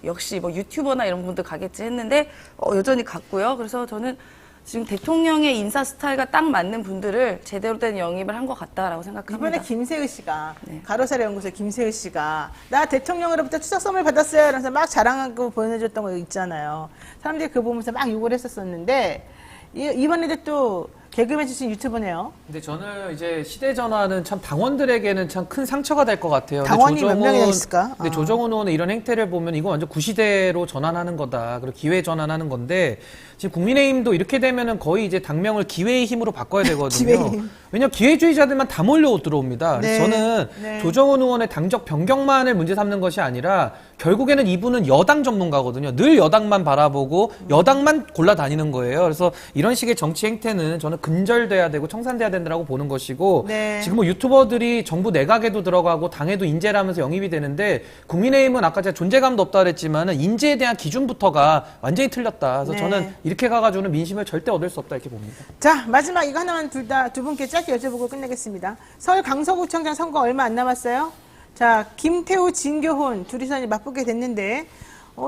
역시 뭐 유튜버나 이런 분들 가겠지 했는데 여전히 갔고요. 그래서 저는 지금 대통령의 인사 스타일과 딱 맞는 분들을 제대로 된 영입을 한 것 같다라고 생각합니다. 이번에 김세희 씨가 네. 가로사리 연구소 김세희 씨가 나 대통령으로부터 추석 선물 받았어요. 그래서 막 자랑하고 보내줬던 거 있잖아요. 사람들이 그거 보면서 막 욕을 했었었는데 이번에도 또 개그맨 출신 유튜버네요. 근데 저는 이제 시대전환은 참 당원들에게는 참 큰 상처가 될 것 같아요. 당원이 몇 명이나 있을까? 근데 조정훈 의원의 이런 행태를 보면 이건 완전 구시대로 전환하는 거다. 그리고 기회 전환하는 건데 지금 국민의힘도 이렇게 되면은 거의 이제 당명을 기회의 힘으로 바꿔야 되거든요. 기회의 힘. 왜냐면 기회주의자들만 다 몰려 들어옵니다. 그래서 네. 저는 네. 조정훈 의원의 당적 변경만을 문제 삼는 것이 아니라 결국에는 이분은 여당 전문가거든요. 늘 여당만 바라보고 여당만 골라 다니는 거예요. 그래서 이런 식의 정치 행태는 저는 근절돼야 되고 청산돼야 된다고 보는 것이고 네. 지금 뭐 유튜버들이 정부 내각에도 들어가고 당에도 인재를 하면서 영입이 되는데 국민의힘은 아까 제가 존재감도 없다 그랬지만은 인재에 대한 기준부터가 완전히 틀렸다. 그래서 네. 저는 이렇게 가가지고는 민심을 절대 얻을 수 없다 이렇게 봅니다. 자, 마지막 이거 하나만 두 분께 짧게 여쭤보고 끝내겠습니다. 서울 강서구청장 선거 얼마 안 남았어요. 자, 김태우, 진교훈 둘이서 이제 맞붙게 됐는데,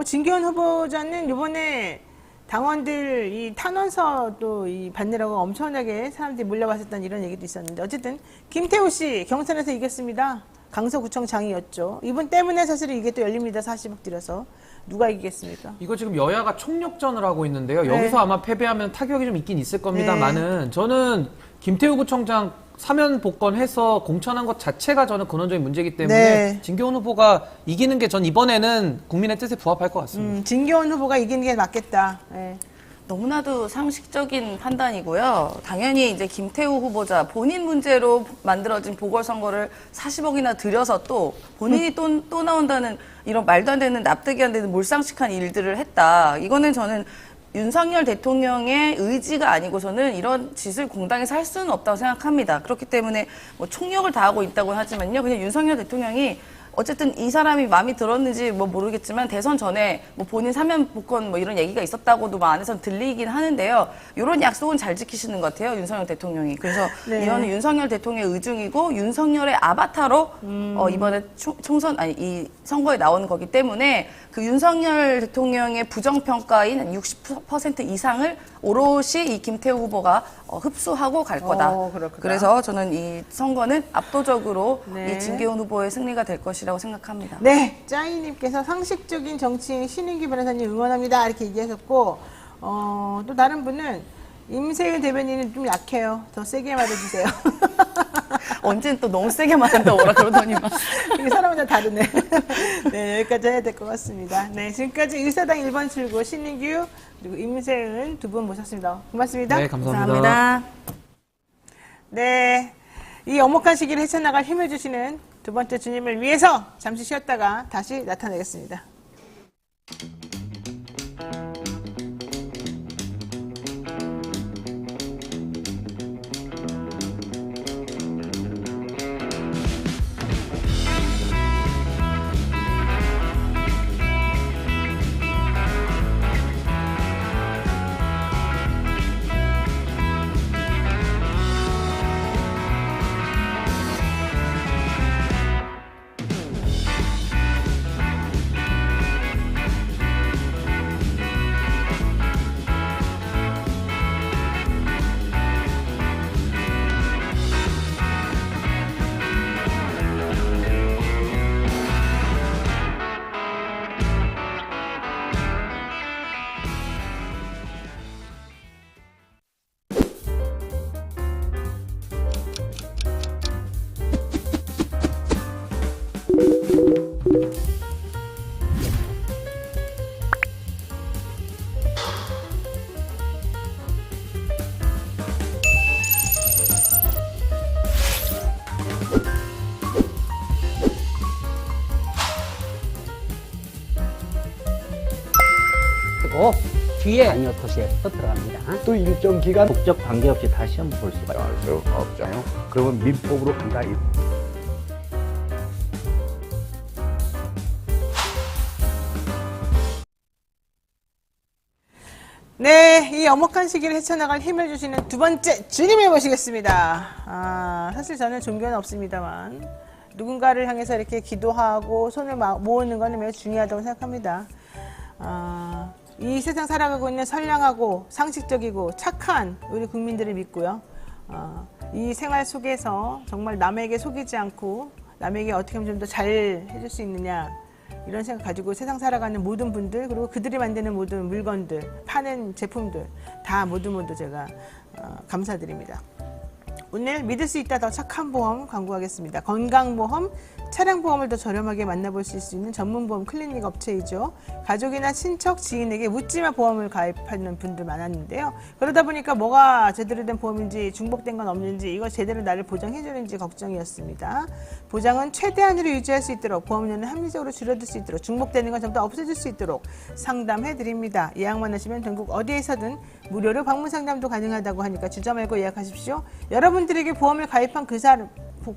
진교훈 후보자는 이번에 당원들 이 탄원서도 받느라고 엄청나게 사람들이 몰려왔었다는 이런 얘기도 있었는데, 어쨌든 김태우 씨 경선에서 이겼습니다. 강서구청장이었죠. 이분 때문에 사실 이게 또 열립니다. 40억 들여서. 누가 이기겠습니까? 이거 지금 여야가 총력전을 하고 있는데요. 네. 여기서 아마 패배하면 타격이 좀 있긴 있을 겁니다만은 저는 김태우 구청장 사면 복권해서 공천한 것 자체가 저는 근원적인 문제이기 때문에 네. 진교훈 후보가 이기는 게 전 이번에는 국민의 뜻에 부합할 것 같습니다. 진교훈 후보가 이기는 게 맞겠다. 네. 너무나도 상식적인 판단이고요. 당연히 이제 김태우 후보자 본인 문제로 만들어진 보궐선거를 40억이나 들여서 또 본인이 또 나온다는 이런 말도 안 되는 납득이 안 되는 몰상식한 일들을 했다. 이거는 저는 윤석열 대통령의 의지가 아니고서는 이런 짓을 공당에서 할 수는 없다고 생각합니다. 그렇기 때문에 뭐 총력을 다하고 있다고 하지만요. 그냥 윤석열 대통령이 어쨌든 이 사람이 마음이 들었는지 뭐 모르겠지만 대선 전에 뭐 본인 사면 복권 뭐 이런 얘기가 있었다고도 막 안에서 들리긴 하는데요. 이런 약속은 잘 지키시는 것 같아요. 윤석열 대통령이. 그래서 네. 이거는 윤석열 대통령의 의중이고 윤석열의 아바타로 이번에 총선 아니 이 선거에 나오는 거기 때문에 그 윤석열 대통령의 부정평가인 60% 이상을 오롯이 이 김태우 후보가 흡수하고 갈 거다. 그렇구나. 그래서 저는 이 선거는 압도적으로 네. 이 진교훈 후보의 승리가 될 것이라고 생각합니다. 네, 짜이님께서 상식적인 정치인 신인기 변호사님 응원합니다 이렇게 얘기하셨고, 또 다른 분은 임세윤 대변인은 좀 약해요. 더 세게 말해주세요. 언제는 또 너무 세게 말한다고 오라 그러더니만. 이게 사람마다 다르네. 네, 여기까지 해야 될 것 같습니다. 네, 지금까지 의사당 1번 출구 신인규 그리고 임세은 두 분 모셨습니다. 고맙습니다. 네, 감사합니다. 감사합니다. 네, 이 엄혹한 시기를 헤쳐나갈 힘을 주시는 두 번째 주님을 위해서 잠시 쉬었다가 다시 나타나겠습니다. 그리고 뒤에 아니요 도시에서 들어갑니다. 또 일정 기간 국적 관계없이 다시 한번 볼 수가 있어요. 그러면 민법으로 간다. 네, 이 엄혹한 시기를 헤쳐나갈 힘을 주시는 두 번째 주님을 모시겠습니다. 사실 저는 종교는 없습니다만 누군가를 향해서 이렇게 기도하고 손을 모으는 것은 매우 중요하다고 생각합니다. 이 세상 살아가고 있는 선량하고 상식적이고 착한 우리 국민들을 믿고요. 이 생활 속에서 정말 남에게 속이지 않고 남에게 어떻게 하면 좀 더 잘 해줄 수 있느냐 이런 생각 가지고 세상 살아가는 모든 분들 그리고 그들이 만드는 모든 물건들 파는 제품들 다 모두 제가 감사드립니다. 오늘 믿을 수 있다 더 착한 보험 광고하겠습니다. 건강보험, 차량보험을 더 저렴하게 만나보실 수 있는 전문보험 클리닉 업체이죠. 가족이나 친척, 지인에게 묻지마 보험을 가입하는 분들 많았는데요. 그러다 보니까 뭐가 제대로 된 보험인지 중복된 건 없는지 이거 제대로 나를 보장해주는지 걱정이었습니다. 보장은 최대한으로 유지할 수 있도록 보험료는 합리적으로 줄여들 수 있도록 중복되는 건 전부 다 없애줄 수 있도록 상담해드립니다. 예약만 하시면 전국 어디에서든 무료로 방문 상담도 가능하다고 하니까 주저 말고 예약하십시오. 여러분들에게 보험을 가입한 그 사람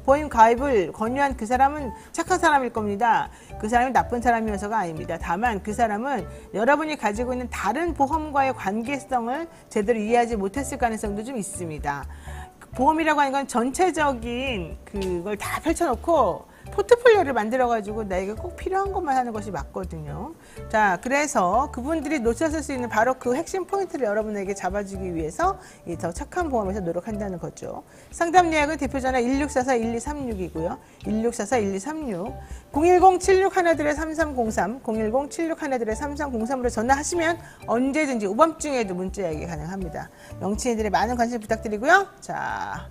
보험 가입을 권유한 그 사람은 착한 사람일 겁니다. 그 사람이 나쁜 사람이어서가 아닙니다. 다만 그 사람은 여러분이 가지고 있는 다른 보험과의 관계성을 제대로 이해하지 못했을 가능성도 좀 있습니다. 보험이라고 하는 건 전체적인 그걸 다 펼쳐놓고 포트폴리오를 만들어가지고 나에게 꼭 필요한 것만 하는 것이 맞거든요. 자, 그래서 그분들이 놓쳤을 수 있는 바로 그 핵심 포인트를 여러분에게 잡아주기 위해서 이 더 착한 보험에서 노력한다는 거죠. 상담 예약은 대표전화 1644-1236이고요. 1644-1236, 010-7613-3303, 010-7613-3303으로 전화하시면 언제든지 오밤중에도 문자 예약이 가능합니다. 영친이들의 많은 관심 부탁드리고요. 자,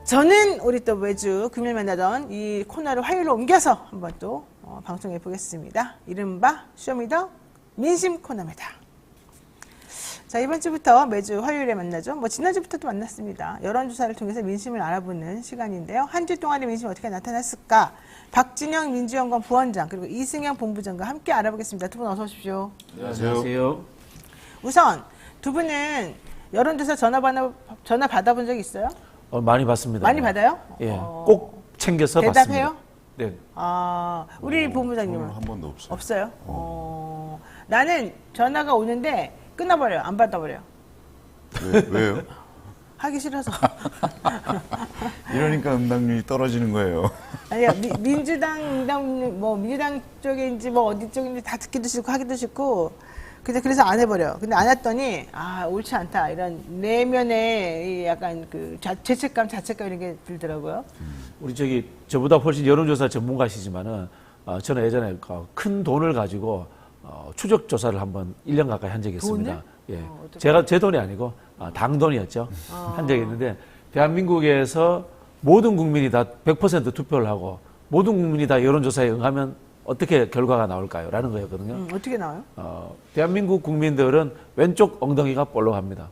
저는 우리 또 매주 금요일 만나던 이 코너를 화요일로 옮겨서 한번 또 방송해 보겠습니다. 이른바 쇼미더 민심 코너입니다. 자, 이번 주부터 매주 화요일에 만나죠. 뭐 지난주부터도 만났습니다. 여론조사를 통해서 민심을 알아보는 시간인데요. 한 주 동안의 민심이 어떻게 나타났을까? 박진영 민주연구원 부원장 그리고 이승영 본부장과 함께 알아보겠습니다. 두 분 어서 오십시오. 안녕하세요. 우선 두 분은 여론조사 전화 받아본 적 있어요? 많이 받습니다. 많이 받아요? 예, 꼭 챙겨서 대답해요? 받습니다. 네. 아, 우리 본부장님은 저는 한 번도 없어요. 없어요? 나는 전화가 오는데 끊어버려요. 안 받아버려요. 왜요? 하기 싫어서. 이러니까 응답률이 떨어지는 거예요. 아니요, 민주당 쪽인지 뭐 어디 쪽인지 다 듣기도 싫고 하기도 싫고, 그래서 안 해버려요. 근데 안 했더니, 옳지 않다. 이런 내면의 약간 그 죄책감, 자책감 이런 게 들더라고요. 우리 저보다 훨씬 여론조사 전문가시지만은, 저는 예전에 큰 돈을 가지고, 추적 조사를 한번 1년 가까이 한 적이 있습니다. 예. 제 돈이 아니고, 당 돈이었죠. 한 적이 있는데, 대한민국에서 모든 국민이 다 100% 투표를 하고, 모든 국민이 다 여론조사에 응하면 어떻게 결과가 나올까요? 라는 거였거든요. 어떻게 나와요? 대한민국 국민들은 왼쪽 엉덩이가 볼록합니다.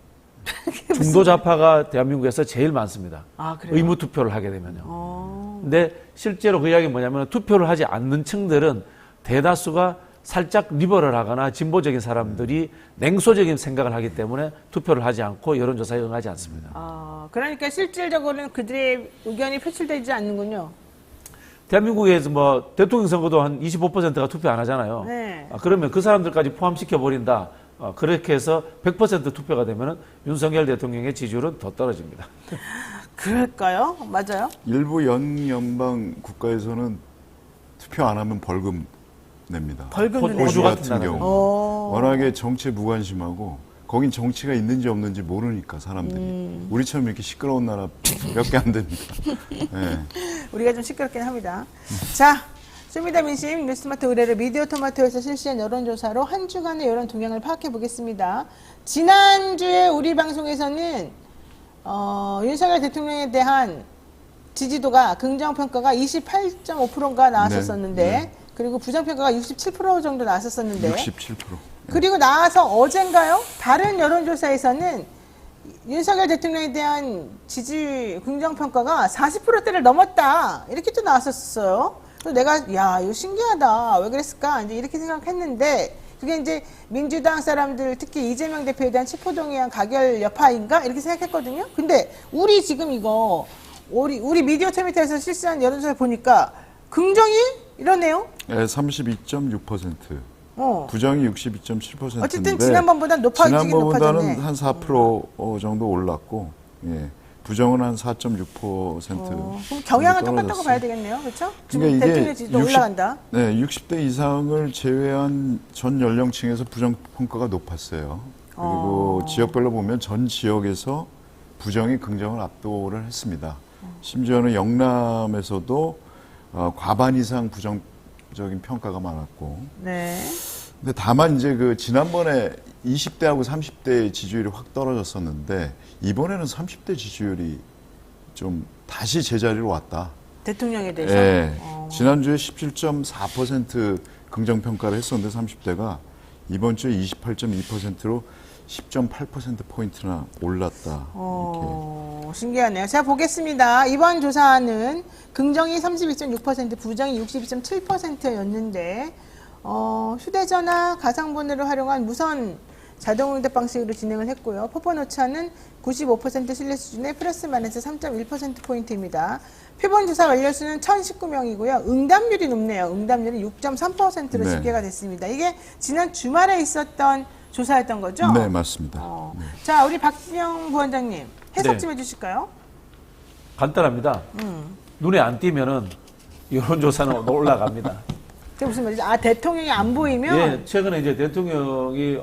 중도 좌파가 대한민국에서 제일 많습니다. 그래요? 의무 투표를 하게 되면요. 근데 실제로 그 이야기는 뭐냐면 투표를 하지 않는 층들은 대다수가 살짝 리버럴하거나 진보적인 사람들이 냉소적인 생각을 하기 때문에 투표를 하지 않고 여론조사에 응하지 않습니다. 그러니까 실질적으로는 그들의 의견이 표출되지 않는군요. 대한민국에서 뭐 대통령 선거도 한 25%가 투표 안 하잖아요. 네. 그러면 그 사람들까지 포함시켜 버린다. 그렇게 해서 100% 투표가 되면은 윤석열 대통령의 지지율은 더 떨어집니다. 그럴까요? 맞아요? 일부 연방 국가에서는 투표 안 하면 벌금 냅니다. 벌금도 호주 내고. 호주 같은 같은 나라는. 경우 워낙에 정치에 무관심하고 거긴 정치가 있는지 없는지 모르니까 사람들이 우리처럼 이렇게 시끄러운 나라 몇 개 안 됩니다. 네. 우리가 좀 시끄럽긴 합니다. 자, 쇼미더민심 뉴스마트 의뢰를 미디어토마토에서 실시한 여론조사로 한 주간의 여론 동향을 파악해 보겠습니다. 지난주에 우리 방송에서는 윤석열 대통령에 대한 지지도가 긍정평가가 28.5%가 나왔었었는데 네. 그리고 부정평가가 67% 정도 나왔었었는데 67%. 그리고 나와서 어젠가요? 다른 여론조사에서는 윤석열 대통령에 대한 지지 긍정평가가 40%대를 넘었다. 이렇게 또 나왔었어요. 그래서 내가, 이거 신기하다. 왜 그랬을까? 이제 이렇게 생각했는데, 그게 이제 민주당 사람들, 특히 이재명 대표에 대한 체포동의안 가결 여파인가? 이렇게 생각했거든요. 근데 우리 지금 이거, 우리 미디어 터미터에서 실시한 여론조사 보니까 긍정이 이러네요. 네, 32.6%. 부정이 62.7%인데 어쨌든 지난번보다 높아지긴 지난번보다는 높아졌네. 한 4% 정도 올랐고 부정은 한 4.6%. 그럼 경향은 똑같다고 봐야 되겠네요. 그렇죠? 지금 그러니까 이게 대통령 지지도 올라간다. 네, 60대 이상을 제외한 전 연령층에서 부정 평가가 높았어요. 그리고 지역별로 보면 전 지역에서 부정이 긍정을 압도를 했습니다. 심지어는 영남에서도 과반 이상 부정적인 평가가 많았고. 네. 근데 다만 이제 그 지난번에 20대하고 30대 지지율이 확 떨어졌었는데 이번에는 30대 지지율이 좀 다시 제자리로 왔다. 대통령에 대해서. 예. 지난주에 17.4% 긍정평가를 했었는데 30대가 이번 주에 28.2%로 10.8%포인트나 올랐다. 신기하네요. 자, 보겠습니다. 이번 조사는 긍정이 32.6%, 부정이 62.7%였는데, 휴대전화, 가상번호를 활용한 무선 자동응답 방식으로 진행을 했고요. 퍼포 오차는 95% 신뢰 수준의 플러스 마이너스 3.1%포인트입니다. 표본 조사 완료수는 1,019명이고요. 응답률이 높네요. 응답률이 6.3%로 네. 집계가 됐습니다. 이게 지난 주말에 있었던 조사였던 거죠? 네, 맞습니다. 네. 자, 우리 박진영 부원장님 해석 네. 좀 해주실까요? 간단합니다. 눈에 안 띄면은 여론조사는 올라갑니다. 그게 무슨 말이죠? 아, 대통령이 안 보이면 예, 최근에 이제 대통령이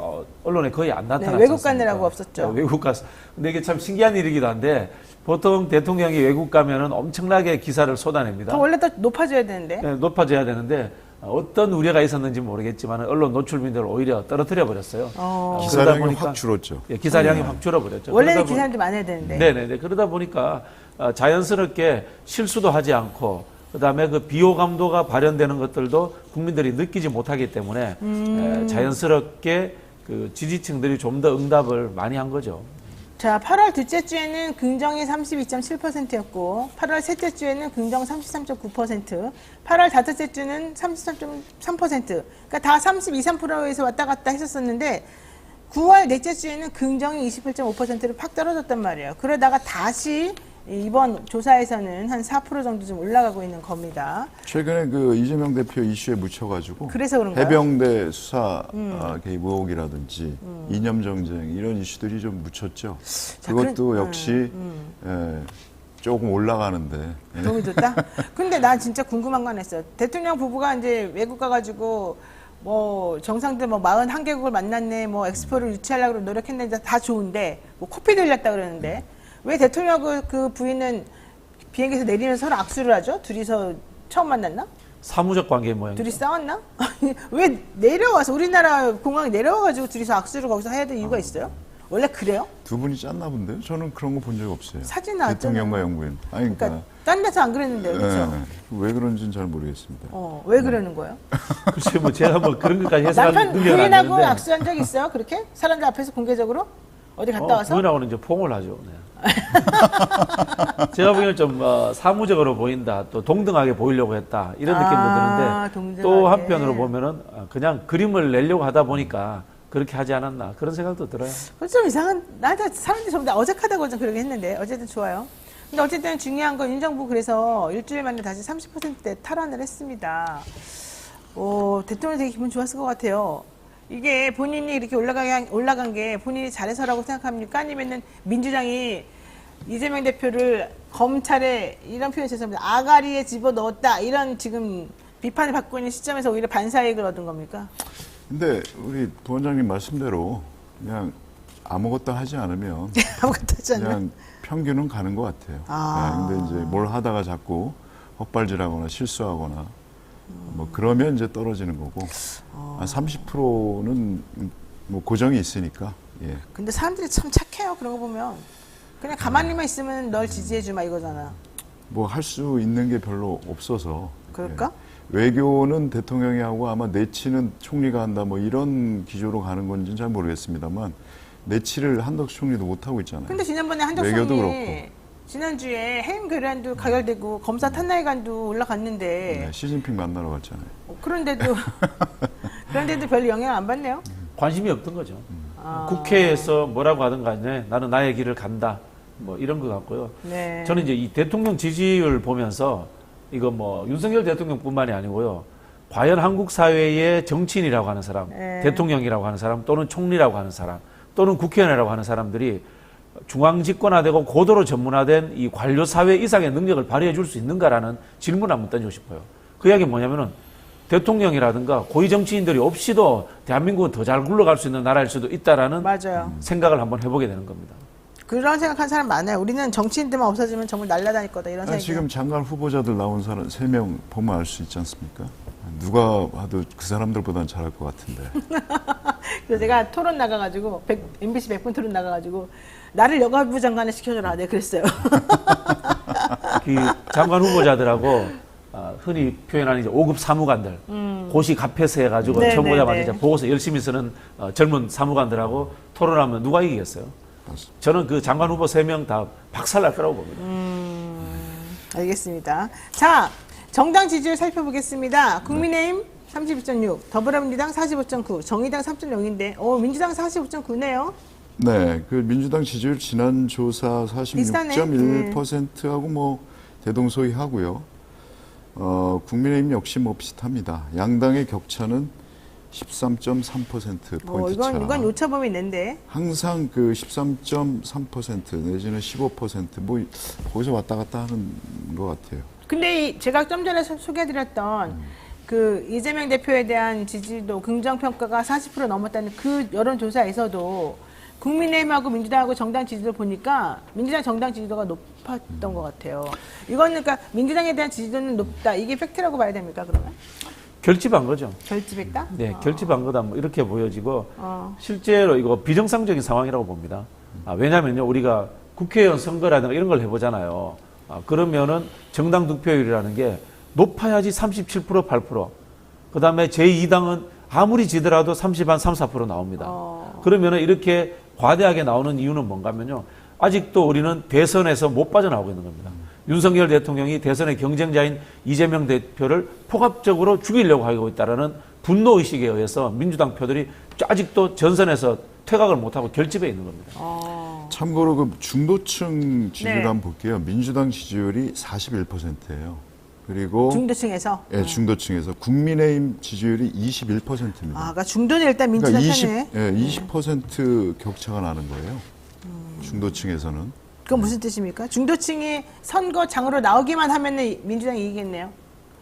언론에 거의 안 나타났죠. 외국 가느라고 없었죠. 외국 가서. 근데 이게 참 신기한 일이기도 한데 보통 대통령이 외국 가면은 엄청나게 기사를 쏟아냅니다. 더 원래 더 높아져야 되는데. 예, 높아져야 되는데 어떤 우려가 있었는지 모르겠지만 언론 노출민들을 오히려 떨어뜨려 버렸어요. 기사량이 확 줄었죠. 예, 기사량이 확 줄어버렸죠. 원래는 그러다 기사도 많아야 되는데. 네네네. 그러다 보니까 자연스럽게 실수도 하지 않고 그다음에 그 비호 감도가 발현되는 것들도 국민들이 느끼지 못하기 때문에 자연스럽게 그 지지층들이 좀 더 응답을 많이 한 거죠. 자, 8월 둘째 주에는 긍정이 32.7%였고 8월 셋째 주에는 긍정 33.9%, 8월 다섯째 주는 33.3%. 그러니까 다 32, 3%에서 왔다 갔다 했었었는데 9월 넷째 주에는 긍정이 28.5%로 팍 떨어졌단 말이에요. 그러다가 다시 이번 조사에서는 한 4% 정도 좀 올라가고 있는 겁니다. 최근에 그 이재명 대표 이슈에 묻혀가지고 그래서 그런가요? 해병대 수사 개입 의혹이라든지 이념 정쟁 이런 이슈들이 좀 묻혔죠. 자, 그것도 역시 조금 올라가는데. 도움이 됐다? 근데 난 진짜 궁금한 거 하나 있어요. 대통령 부부가 이제 외국 가가지고 뭐 정상들 뭐 41개국을 만났네, 뭐 엑스포를 유치하려고 노력했는데 다 좋은데 뭐 코피 들렸다 그러는데 왜 대통령 그 부인은 비행기에서 내리면서 서로 악수를 하죠? 둘이서 처음 만났나? 사무적 관계 모양이죠. 둘이 싸웠나? 아니, 왜 내려와서 우리나라 공항에 내려와가지고 둘이서 악수를 거기서 해야 될 이유가 있어요? 원래 그래요? 두 분이 짰나 본데요? 저는 그런 거 본 적 없어요. 사진 나왔잖아요. 대통령과 영부인. 아니, 그러니까 딴 데서 안 그랬는데요, 그렇죠? 왜 그런지는 잘 모르겠습니다. 왜 그러는 거예요? 글쎄 뭐 제가 뭐 그런 것까지 해석할 남편 능력은 안 부인하고 되는데 악수한 적 있어요? 그렇게? 사람들 앞에서 공개적으로? 어디 갔다 와서? 부인하고는 이제 포옹을 하죠. 네. 제가 보기에는 좀 사무적으로 보인다, 또 동등하게 보이려고 했다 이런 느낌도 드는데 또 동등하게. 한편으로 보면은 그냥 그림을 내려고 하다 보니까 그렇게 하지 않았나 그런 생각도 들어요. 좀 이상한, 나한테 사람들이 전부 다 어색하다고 좀 그러게 했는데, 어쨌든 좋아요. 근데 어쨌든 중요한 건 윤 정부 그래서 일주일 만에 다시 30%대 탈환을 했습니다. 대통령 되게 기분 좋았을 것 같아요. 이게 본인이 이렇게 올라간 게 본인이 잘해서라고 생각합니까? 아니면은 민주당이 이재명 대표를 검찰에 이런 표현이 죄송합니다. 아가리에 집어넣었다. 이런 지금 비판을 받고 있는 시점에서 오히려 반사이익을 얻은 겁니까? 근데 우리 부원장님 말씀대로 그냥 아무것도 하지 않으면 아무것도 하지 않나? 그냥 평균은 가는 것 같아요. 네, 근데 이제 뭘 하다가 자꾸 헛발질하거나 실수하거나 뭐 그러면 이제 떨어지는 거고 한 30%는 뭐 고정이 있으니까. 예. 근데 사람들이 참 착해요. 그런 거 보면 그냥 가만히만 있으면 널 지지해주마 이거잖아. 뭐 할 수 있는 게 별로 없어서. 그럴까? 예. 외교는 대통령이 하고 아마 내치는 총리가 한다 뭐 이런 기조로 가는 건지는 잘 모르겠습니다만 내치를 한덕수 총리도 못 하고 있잖아요. 근데 지난번에 한덕수 외교도 총리 그렇고. 지난주에 해임 결의안도 가결되고 검사 탄핵안도 올라갔는데 네, 시진핑 만나러 갔잖아요. 그런데도 별 영향 안 받네요. 관심이 없던 거죠. 국회에서 뭐라고 하든 간에 나는 나의 길을 간다. 뭐 이런 것 같고요. 네. 저는 이제 이 대통령 지지율 보면서 이거 뭐 윤석열 대통령뿐만이 아니고요. 과연 한국 사회의 정치인이라고 하는 사람, 네. 대통령이라고 하는 사람, 또는 총리라고 하는 사람, 또는 국회의원이라고 하는 사람들이 중앙 집권화되고 고도로 전문화된 이 관료 사회 이상의 능력을 발휘해 줄 수 있는가라는 질문을 한번 던지고 싶어요. 그 이야기는 뭐냐면은 대통령이라든가 고위 정치인들이 없이도 대한민국은 더 잘 굴러갈 수 있는 나라일 수도 있다라는 맞아요. 생각을 한번 해보게 되는 겁니다. 그런 생각하는 사람 많아요. 우리는 정치인들만 없어지면 정말 날아다닐 거다 이런 생각이. 지금 장관 후보자들 나온 사람 3명 보면 알 수 있지 않습니까? 누가 봐도 그 사람들보다는 잘할 것 같은데. 그래서 제가 토론 나가가지고 MBC 100분 토론 나가가지고 나를 여가부 장관을 시켜줘라. 네, 그랬어요. 그 장관 후보자들하고 흔히 표현하는 이제 5급 사무관들, 고시 갑해서 해가지고 네, 처음 네, 보자마자 네. 이제 보고서 열심히 쓰는 젊은 사무관들하고 토론하면 누가 이기겠어요? 저는 그 장관 후보 3명 다 박살날 거라고 봅니다. 알겠습니다. 자, 정당 지지율 살펴보겠습니다. 국민의힘 32.6, 더불어민주당 45.9, 정의당 3.0인데, 민주당 45.9네요. 네, 그 민주당 지지율 지난 조사 비슷하네. 46.1%하고 뭐 대동소이하고요. 국민의힘 역시 뭐 비슷합니다. 양당의 격차는 13.3% 포인트 차. 이건 오차범위 내인데. 항상 그 13.3% 내지는 15% 뭐 거기서 왔다 갔다 하는 것 같아요. 근데 제가 좀 전에 소개해드렸던 그 이재명 대표에 대한 지지도 긍정평가가 40% 넘었다는 그 여론조사에서도 국민의힘하고 민주당하고 정당 지지도 보니까 민주당 정당 지지도가 높았던 것 같아요. 이거는 그러니까 민주당에 대한 지지도는 높다. 이게 팩트라고 봐야 됩니까, 그러면? 결집한 거죠. 결집했다? 네, 결집한 거다. 뭐 이렇게 보여지고 실제로 이거 비정상적인 상황이라고 봅니다. 왜냐면요, 우리가 국회의원 선거라든가 이런 걸 해보잖아요. 그러면은 정당 득표율이라는 게 높아야지 37%, 8%. 그 다음에 제2당은 아무리 지더라도 30한 3, 4% 나옵니다. 그러면은 이렇게 과대하게 나오는 이유는 뭔가 하면요. 아직도 우리는 대선에서 못 빠져나오고 있는 겁니다. 윤석열 대통령이 대선의 경쟁자인 이재명 대표를 포괄적으로 죽이려고 하고 있다는 분노의식에 의해서 민주당 표들이 아직도 전선에서 퇴각을 못하고 결집해 있는 겁니다. 참고로 그 중도층 지지율 네. 한번 볼게요. 민주당 지지율이 41%예요. 그리고 중도층에서? 예, 중도층에서 국민의힘 지지율이 21%입니다. 그러니까 중도는 일단 민주당 편이네. 20% 격차가 나는 거예요. 중도층에서는. 그건 무슨 뜻입니까? 중도층이 선거장으로 나오기만 하면 민주당이 이기겠네요.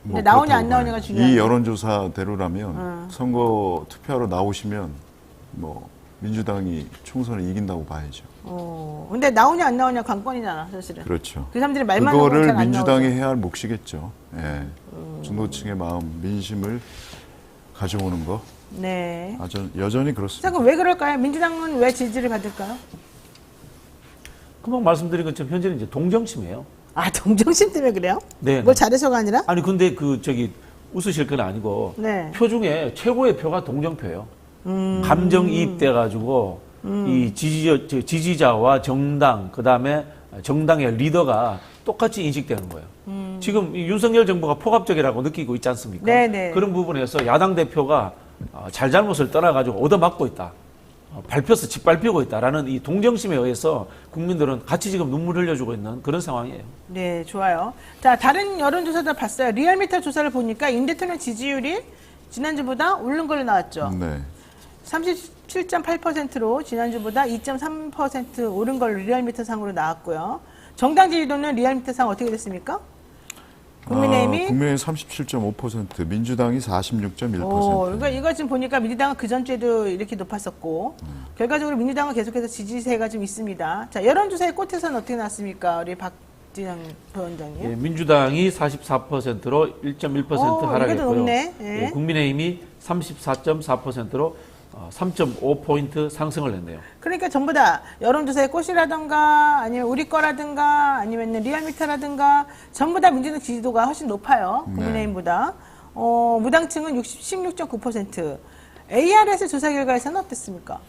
근데 뭐 나오냐 그렇다고 안 나오냐가 봐요. 중요해요. 이 여론조사대로라면 선거 투표하러 나오시면 뭐 민주당이 총선을 이긴다고 봐야죠. 근데 나오냐 안 나오냐 관건이잖아, 사실은. 그렇죠. 그 사람들이 말만 하고 그거를 잘안 민주당이 나오죠. 해야 할 몫이겠죠. 예. 중도층의 마음, 민심을 가져오는 거. 네. 여전히 그렇습니다. 자, 그럼 왜 그럴까요? 민주당은 왜 지지를 받을까요? 금방 말씀드린 것처럼 현재는 이제 동정심이에요. 동정심 때문에 그래요? 네. 뭘 잘해서가 아니라? 아니 근데 웃으실 건 아니고 네. 표 중에 최고의 표가 동정표예요. 감정이입돼 가지고 이 지지자와 정당 그다음에 정당의 리더가 똑같이 인식되는 거예요. 지금 이 윤석열 정부가 포괄적이라고 느끼고 있지 않습니까? 네네. 그런 부분에서 야당 대표가 잘잘못을 떠나가지고 얻어맞고 있다. 밟혀서 짓밟히고 있다라는 이 동정심에 의해서 국민들은 같이 지금 눈물 흘려주고 있는 그런 상황이에요. 네, 좋아요. 자, 다른 여론조사도 봤어요. 리얼미터 조사를 보니까 임 대통령 지지율이 지난주보다 오른 걸로 나왔죠. 네. 37.8%로 지난주보다 2.3% 오른 걸로 리얼미터 상으로 나왔고요. 정당 지지도는 리얼미터 상 어떻게 됐습니까? 국민의힘이 국민의힘 37.5%, 민주당이 46.1%. 그러니까 이거 지금 보니까 민주당은 그 전주에도 이렇게 높았었고 결과적으로 민주당은 계속해서 지지세가 좀 있습니다. 자, 여론조사의 꽃에서는 어떻게 나왔습니까? 우리 박진영 부원장님. 예, 민주당이 44%로 1.1% 이것도 하락했고요. 높네. 예. 예, 국민의힘이 34.4%로 3.5포인트 상승을 했네요. 그러니까 전부 다 여론조사의 꽃이라든가 아니면 우리 거라든가 아니면 리얼미터라든가 전부 다 민주당 지지도가 훨씬 높아요. 국민의힘보다. 무당층은 16.9%. ARS 조사 결과에서는 어땠습니까?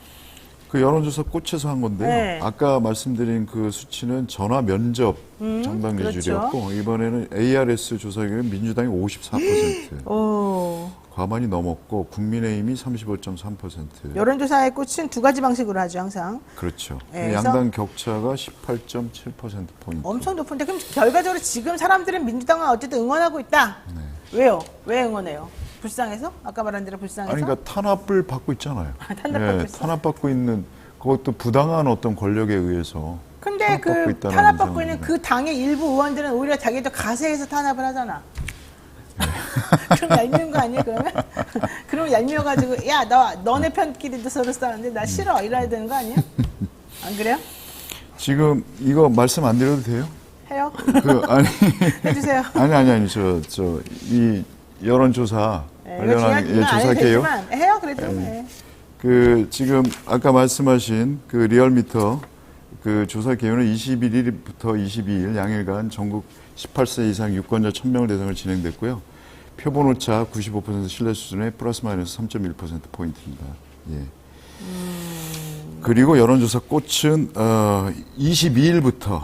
그 여론조사 꽃에서 한 건데요. 네. 아까 말씀드린 그 수치는 전화 면접 정당 지지율이었고 그렇죠. 이번에는 ARS 조사 결과 민주당이 54%. 과반이 넘었고 국민의힘이 35.3%. 여론조사의 꽃은 두 가지 방식으로 하죠, 항상. 그렇죠. 네, 양당 격차가 18.7%포인트. 엄청 높은데 그럼 결과적으로 지금 사람들은 민주당을 어쨌든 응원하고 있다. 네. 왜요? 왜 응원해요? 불쌍해서? 아까 말한 대로 불쌍해서? 아니, 그러니까 탄압을 받고 있잖아요. 탄압받고 있어? 탄압받고 있는 그것도 부당한 어떤 권력에 의해서 근데 탄압받고 그 있다는 탄압받고 있는 점입니다. 그 당의 일부 의원들은 오히려 자기도 가세해서 탄압을 하잖아. 그럼 얄미운 거 아니에요, 그러면? 그럼 얄미워가지고, 야, 너네 편끼리도 서로 싸우는데 나 싫어. 이래야 되는 거 아니에요? 안 그래요? 지금 이거 말씀 안 드려도 돼요? 해요? 아니. 해주세요. 아니, 이 여론조사 관련한 조사게요. 해요, 그래도. 네. 그 지금 아까 말씀하신 그 리얼미터 그 조사 개요는 21일부터 22일 양일간 전국 18세 이상 유권자 1000명을 대상으로 진행됐고요. 표본 오차 95% 신뢰 수준의 플러스 마이너스 3.1%포인트입니다. 예. 그리고 여론조사 꽃은 22일부터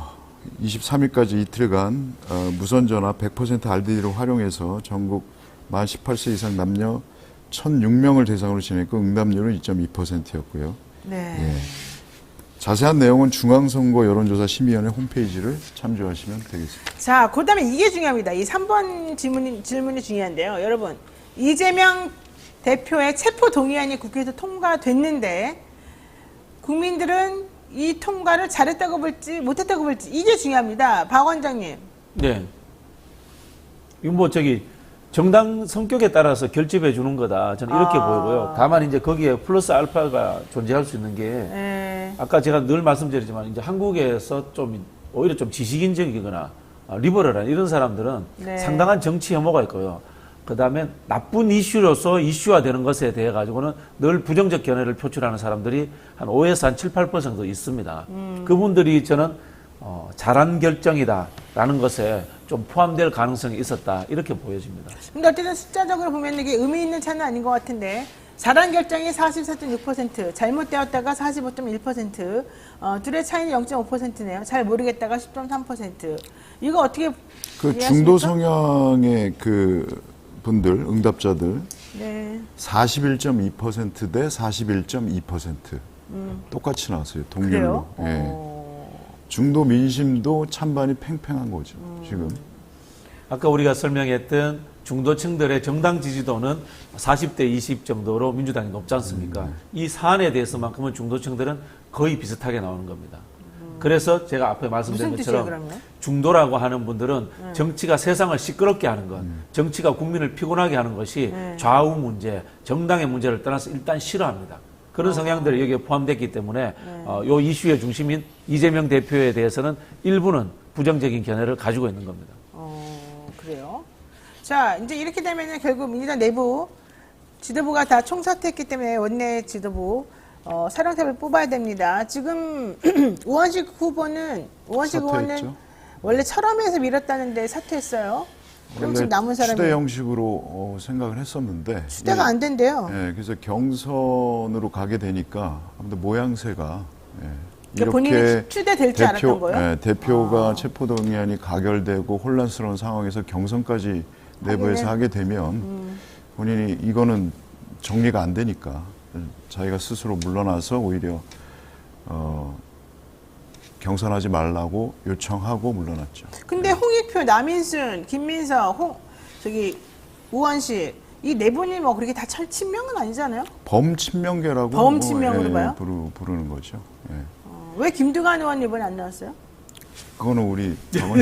23일까지 이틀간 무선전화 100% RDD를 활용해서 전국 만 18세 이상 남녀 1006명을 대상으로 진행했고 응답률은 2.2%였고요. 네. 예. 자세한 내용은 중앙선거 여론조사 심의위원회 홈페이지를 참조하시면 되겠습니다. 자, 그 다음에 이게 중요합니다. 이 3번 질문이 중요한데요. 여러분, 이재명 대표의 체포 동의안이 국회에서 통과됐는데 국민들은 이 통과를 잘했다고 볼지 못했다고 볼지 이게 중요합니다. 박 원장님. 네. 이건 뭐 정당 성격에 따라서 결집해 주는 거다. 저는 이렇게 보이고요. 다만 이제 거기에 플러스 알파가 존재할 수 있는 게 네. 아까 제가 늘 말씀드리지만 이제 한국에서 좀 오히려 좀 지식인적이거나 리버럴한 이런 사람들은 네. 상당한 정치 혐오가 있고요. 그 다음에 나쁜 이슈로서 이슈화되는 것에 대해 가지고는 늘 부정적 견해를 표출하는 사람들이 한 5에서 한 7, 8% 있습니다. 그분들이 저는 잘한 결정이다라는 것에 좀 포함될 가능성이 있었다 이렇게 보여집니다. 근데 어쨌든 숫자적으로 보면 이게 의미 있는 차는 아닌 것 같은데 잘한 결정이 44.6%, 잘못되었다가 45.1%, 둘의 차이는 0.5%네요. 잘 모르겠다가 10.3%. 이거 어떻게 그 이해하십니까? 중도 성향의 그 분들, 응답자들 네. 41.2% 대 41.2% 똑같이 나왔어요. 동률로. 그래요? 예. 중도 민심도 찬반이 팽팽한 거죠. 지금. 아까 우리가 설명했던 중도층들의 정당 지지도는 40대 20 정도로 민주당이 높지 않습니까? 이 사안에 대해서만큼은 중도층들은 거의 비슷하게 나오는 겁니다. 그래서 제가 앞에 말씀드린 무슨 뜻이에요, 것처럼 그러면? 중도라고 하는 분들은 정치가 세상을 시끄럽게 하는 것, 정치가 국민을 피곤하게 하는 것이 좌우 문제, 정당의 문제를 떠나서 일단 싫어합니다. 그런 성향들이 여기에 포함됐기 때문에 요 이슈의 중심인 이재명 대표에 대해서는 일부는 부정적인 견해를 가지고 있는 겁니다. 그래요. 자, 이제 이렇게 되면은 결국 민주당 내부 지도부가 다 총사퇴했기 때문에 원내 지도부 사령탑을 뽑아야 됩니다. 지금 우원식 후보는 사퇴했죠. 원래 철험에서 밀었다는데 사퇴했어요. 그럼 지금 남은 사람이 추대 형식으로 생각을 했었는데 추대가 안 된대요. 예, 그래서 경선으로 가게 되니까 아무튼 모양새가 그러니까 본인이 추대될지 알았던 거예요? 예, 대표가 체포동의안이 가결되고 혼란스러운 상황에서 경선까지 내부에서 하게 되면 본인이 이거는 정리가 안 되니까 자기가 스스로 물러나서 오히려 경선하지 말라고 요청하고 물러났죠. 근데 홍익표, 남인순, 김민석, 우원식 이 네 분이 뭐 그렇게 다 친명은 아니잖아요? 범친명계라고 범친명으로 봐요? 부르는 거죠. 예. 왜 김두관 의원 이번에 안 나왔어요? 그거는 우리 당원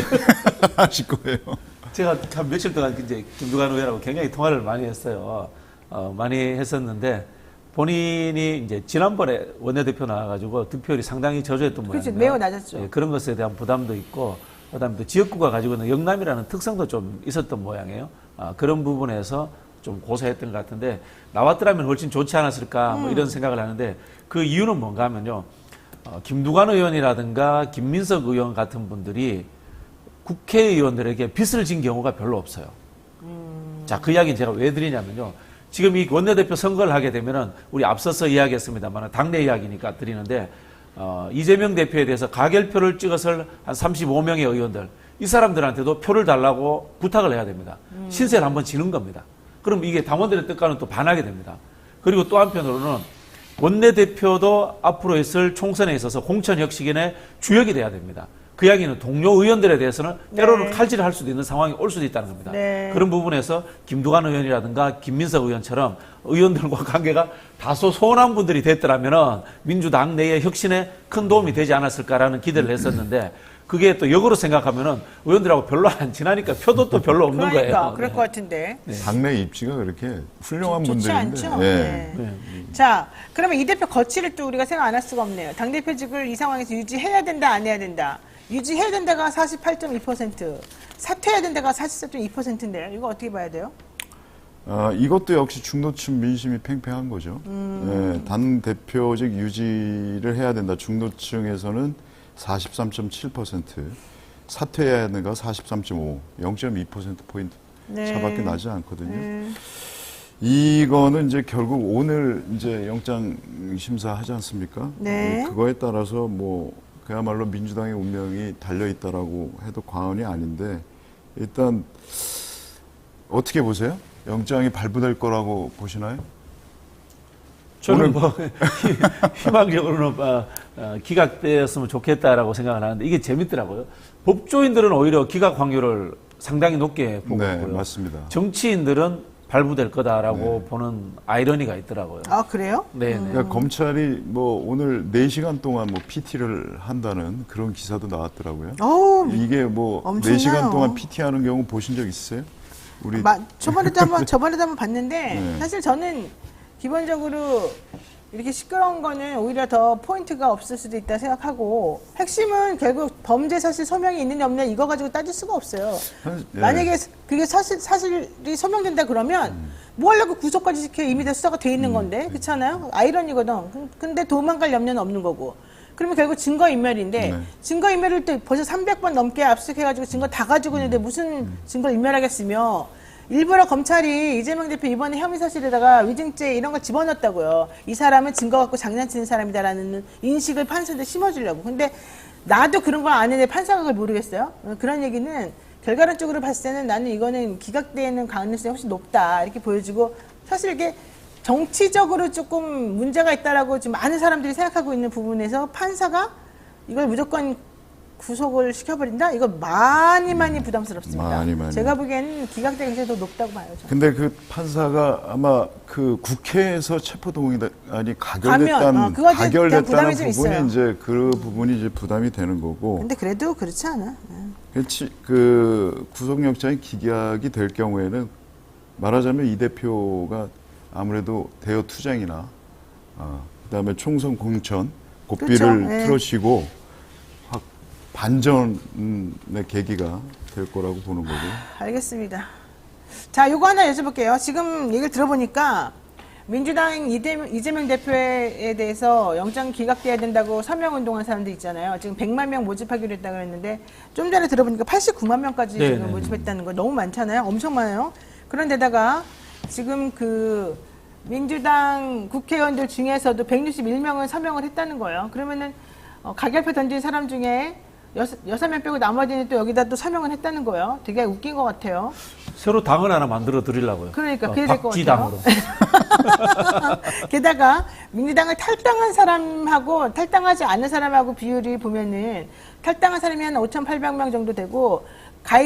하실 거예요. 제가 한 며칠 동안 이제 김두관 의원하고 굉장히 통화를 많이 했어요. 많이 했었는데 본인이 이제 지난번에 원내대표 나와가지고 득표율이 상당히 저조했던 그렇죠. 모양이에요. 매우 낮았죠. 예, 그런 것에 대한 부담도 있고, 그다음에 또 지역구가 가지고 있는 영남이라는 특성도 좀 있었던 모양이에요. 그런 부분에서 좀 고사했던 것 같은데 나왔더라면 훨씬 좋지 않았을까 뭐 이런 생각을 하는데 그 이유는 뭔가 하면요. 김두관 의원이라든가 김민석 의원 같은 분들이 국회의원들에게 빚을 진 경우가 별로 없어요. 자, 그 이야기는 제가 왜 드리냐면요. 지금 이 원내대표 선거를 하게 되면은 우리 앞서서 이야기했습니다만 당내 이야기니까 드리는데 이재명 대표에 대해서 가결표를 찍어서 한 35명의 의원들 이 사람들한테도 표를 달라고 부탁을 해야 됩니다. 신세를 한번 지는 겁니다. 그럼 이게 당원들의 뜻과는 또 반하게 됩니다. 그리고 또 한편으로는 원내대표도 앞으로 있을 총선에 있어서 공천혁신의 주역이 돼야 됩니다. 그 이야기는 동료 의원들에 대해서는 때로는 칼질을 할 수도 있는 상황이 올 수도 있다는 겁니다. 네. 그런 부분에서 김두관 의원이라든가 김민석 의원처럼 의원들과 관계가 다소 소원한 분들이 됐더라면 민주당 내의 혁신에 큰 도움이 되지 않았을까라는 기대를 했었는데 그게 또 역으로 생각하면은 의원들하고 별로 안 친하니까 표도 또 별로 없는 그러니까 거예요. 그럴 것 같은데. 당내 입지가 그렇게 훌륭한 좋지 분들인데. 않죠? 예. 네. 자, 그러면 이 대표 거취를 또 우리가 생각 안 할 수가 없네요. 당대표직을 이 상황에서 유지해야 된다, 안 해야 된다. 유지해야 된다가 48.2%, 사퇴해야 된다가 44.2%인데요. 이거 어떻게 봐야 돼요? 이것도 역시 중도층 민심이 팽팽한 거죠. 예, 당 대표직 유지를 해야 된다. 중도층에서는 43.7%, 사퇴가 43.5, 0.2%포인트 네. 차밖에 나지 않거든요. 이거는 이제 결국 오늘 이제 영장 심사하지 않습니까? 네. 그거에 따라서 뭐 그야말로 민주당의 운명이 달려 있다라고 해도 과언이 아닌데 일단 어떻게 보세요? 영장이 발부될 거라고 보시나요? 저는 뭐 희망적으로는 기각되었으면 좋겠다라고 생각을 하는데 이게 재밌더라고요. 법조인들은 오히려 기각 확률을 상당히 높게 보고 네, 있고요. 맞습니다. 정치인들은 발부될 거다라고 보는 아이러니가 있더라고요. 아, 그래요? 네, 네. 그러니까 검찰이 뭐 오늘 4시간 동안 뭐 PT를 한다는 그런 기사도 나왔더라고요. 어우, 이게 뭐 엄청나요. 4시간 동안 PT 하는 경우 보신 적 있으세요? 우리 저번에도 한번 봤는데 네. 사실 저는 기본적으로 이렇게 시끄러운 거는 오히려 더 포인트가 없을 수도 있다 생각하고 핵심은 결국 범죄 사실 소명이 있느냐 없느냐 이거 가지고 따질 수가 없어요. 예. 만약에 그게 사실이 소명된다 그러면 뭐 하려고 구속까지 시켜 이미 다 수사가 돼 있는 건데 그렇잖아요. 아이러니거든. 근데 도망갈 염려는 없는 거고. 그러면 결국 증거인멸인데 네. 증거인멸을 또 벌써 300번 넘게 압수해가지고 증거 다 가지고 있는데 무슨 증거를 인멸하겠으며 일부러 검찰이 이재명 대표 이번에 혐의 사실에다가 위증죄 이런 거 집어넣었다고요. 이 사람은 증거 갖고 장난치는 사람이다라는 인식을 판사한테 심어주려고. 근데 나도 그런 걸 아는데 판사가 그걸 모르겠어요. 그런 얘기는 결과론적으로 봤을 때는 나는 이거는 기각되는 가능성이 훨씬 높다 이렇게 보여지고 사실 이게 정치적으로 조금 문제가 있다라고 지금 많은 사람들이 생각하고 있는 부분에서 판사가 이걸 무조건 구속을 시켜버린다? 이거 많이 부담스럽습니다. 많이. 제가 보기에는 기각될 가능성이 더 높다고 봐요. 저는. 근데 그 판사가 아마 그 국회에서 체포동의안이 가결됐다는 그거에 대한 부담이 좀 있어요. 부분이 이제 그 부분이 이제 부담이 되는 거고. 근데 그래도 그렇지 않아. 그렇지. 그 구속영장이 기각이 될 경우에는 말하자면 이 대표가 아무래도 대여 투쟁이나 그다음에 총선 공천 고삐를 그렇죠. 네. 틀어치고 확 반전의 계기가 될 거라고 보는 거고. 알겠습니다. 자, 요거 하나 여쭤볼게요. 지금 얘기를 들어보니까 민주당 이재명 대표에 대해서 영장 기각돼야 된다고 서명운동한 사람들 있잖아요. 지금 100만 명 모집하기로 했다고 했는데 좀 전에 들어보니까 89만 명까지 네, 지금 네. 모집했다는 거 너무 많잖아요. 엄청 많아요. 그런데다가 지금 그 민주당 국회의원들 중에서도 161명은 서명을 했다는 거예요. 그러면은 가결표 던진 사람 중에 6명 빼고 나머지는 또 여기다 또 서명을 했다는 거예요. 되게 웃긴 것 같아요. 새로 당을 하나 만들어 드리려고요. 그러니까 그래야 될 것 박쥐당으로. 게다가 민주당을 탈당한 사람하고 탈당하지 않은 사람하고 비율이 보면은 탈당한 사람이 한 5,800명 정도 되고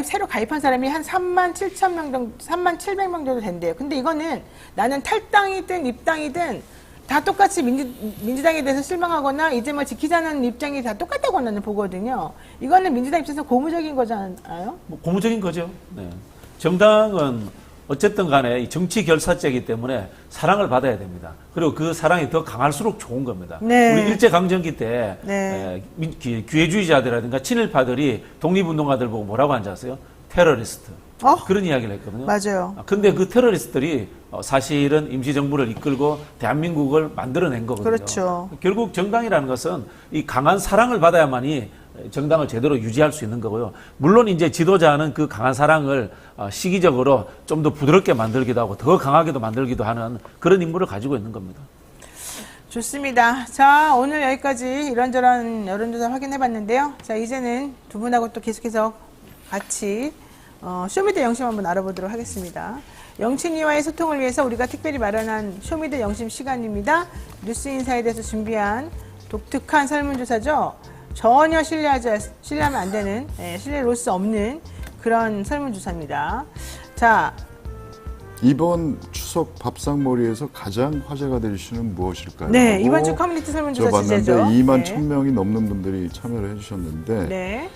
새로 가입한 사람이 한 37,000명 정도, 37,700명 정도 된대요. 근데 이거는 나는 탈당이든 입당이든 다 똑같이 민주당에 대해서 실망하거나 이재명을 지키자는 입장이 다 똑같다고 나는 보거든요. 이거는 민주당 입장에서 고무적인 거잖아요. 뭐 고무적인 거죠. 네. 정당은 어쨌든 간에 이 정치 결사죄이기 때문에 사랑을 받아야 됩니다. 그리고 그 사랑이 더 강할수록 좋은 겁니다. 네. 우리 일제강점기 때 네. 기회주의자들이라든가 친일파들이 독립운동가들 보고 뭐라고 하는지 아세요? 테러리스트. 그런 이야기를 했거든요. 맞아요. 근데 그 테러리스트들이 사실은 임시정부를 이끌고 대한민국을 만들어낸 거거든요. 그렇죠. 결국 정당이라는 것은 이 강한 사랑을 받아야만이 정당을 제대로 유지할 수 있는 거고요. 물론 이제 지도자는 그 강한 사랑을 시기적으로 좀 더 부드럽게 만들기도 하고 더 강하게도 만들기도 하는 그런 임무를 가지고 있는 겁니다. 좋습니다. 자, 오늘 여기까지 이런저런 여론조사 확인해봤는데요. 자, 이제는 두 분하고 또 계속해서 같이 쇼미더 영심 한번 알아보도록 하겠습니다. 영친이와의 소통을 위해서 우리가 특별히 마련한 쇼미더 영심 시간입니다. 뉴스인사에 대해서 준비한 독특한 설문조사죠. 전혀 신뢰하면 안 되는, 신뢰 로스 없는 그런 설문조사입니다. 자, 이번 추석 밥상머리에서 가장 화제가 될 이슈는 무엇일까요? 네, 이번 주 커뮤니티 설문조사 봤는데 주제죠. 2만 네. 1,000명이 넘는 분들이 참여를 해주셨는데 네.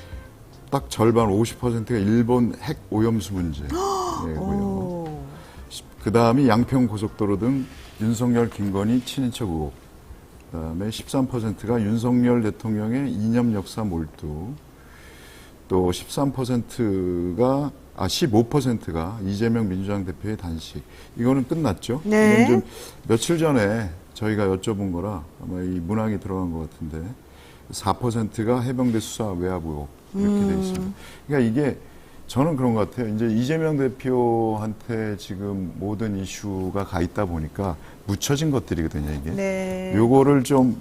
딱 절반 50%가 일본 핵 오염수 문제고요. 그 다음이 양평고속도로 등 윤석열, 김건희 친인척 의혹. 그 다음에 13%가 윤석열 대통령의 이념 역사 몰두. 또 15%가 이재명 민주당 대표의 단식. 이거는 끝났죠. 네. 이건 좀 며칠 전에 저희가 여쭤본 거라 아마 이 문항이 들어간 것 같은데 4%가 해병대 수사 외압 의혹 이렇게 돼 있습니다. 그러니까 이게 저는 그런 것 같아요. 이제 이재명 대표한테 지금 모든 이슈가 가 있다 보니까 묻혀진 것들이거든요, 이게. 네. 요거를 좀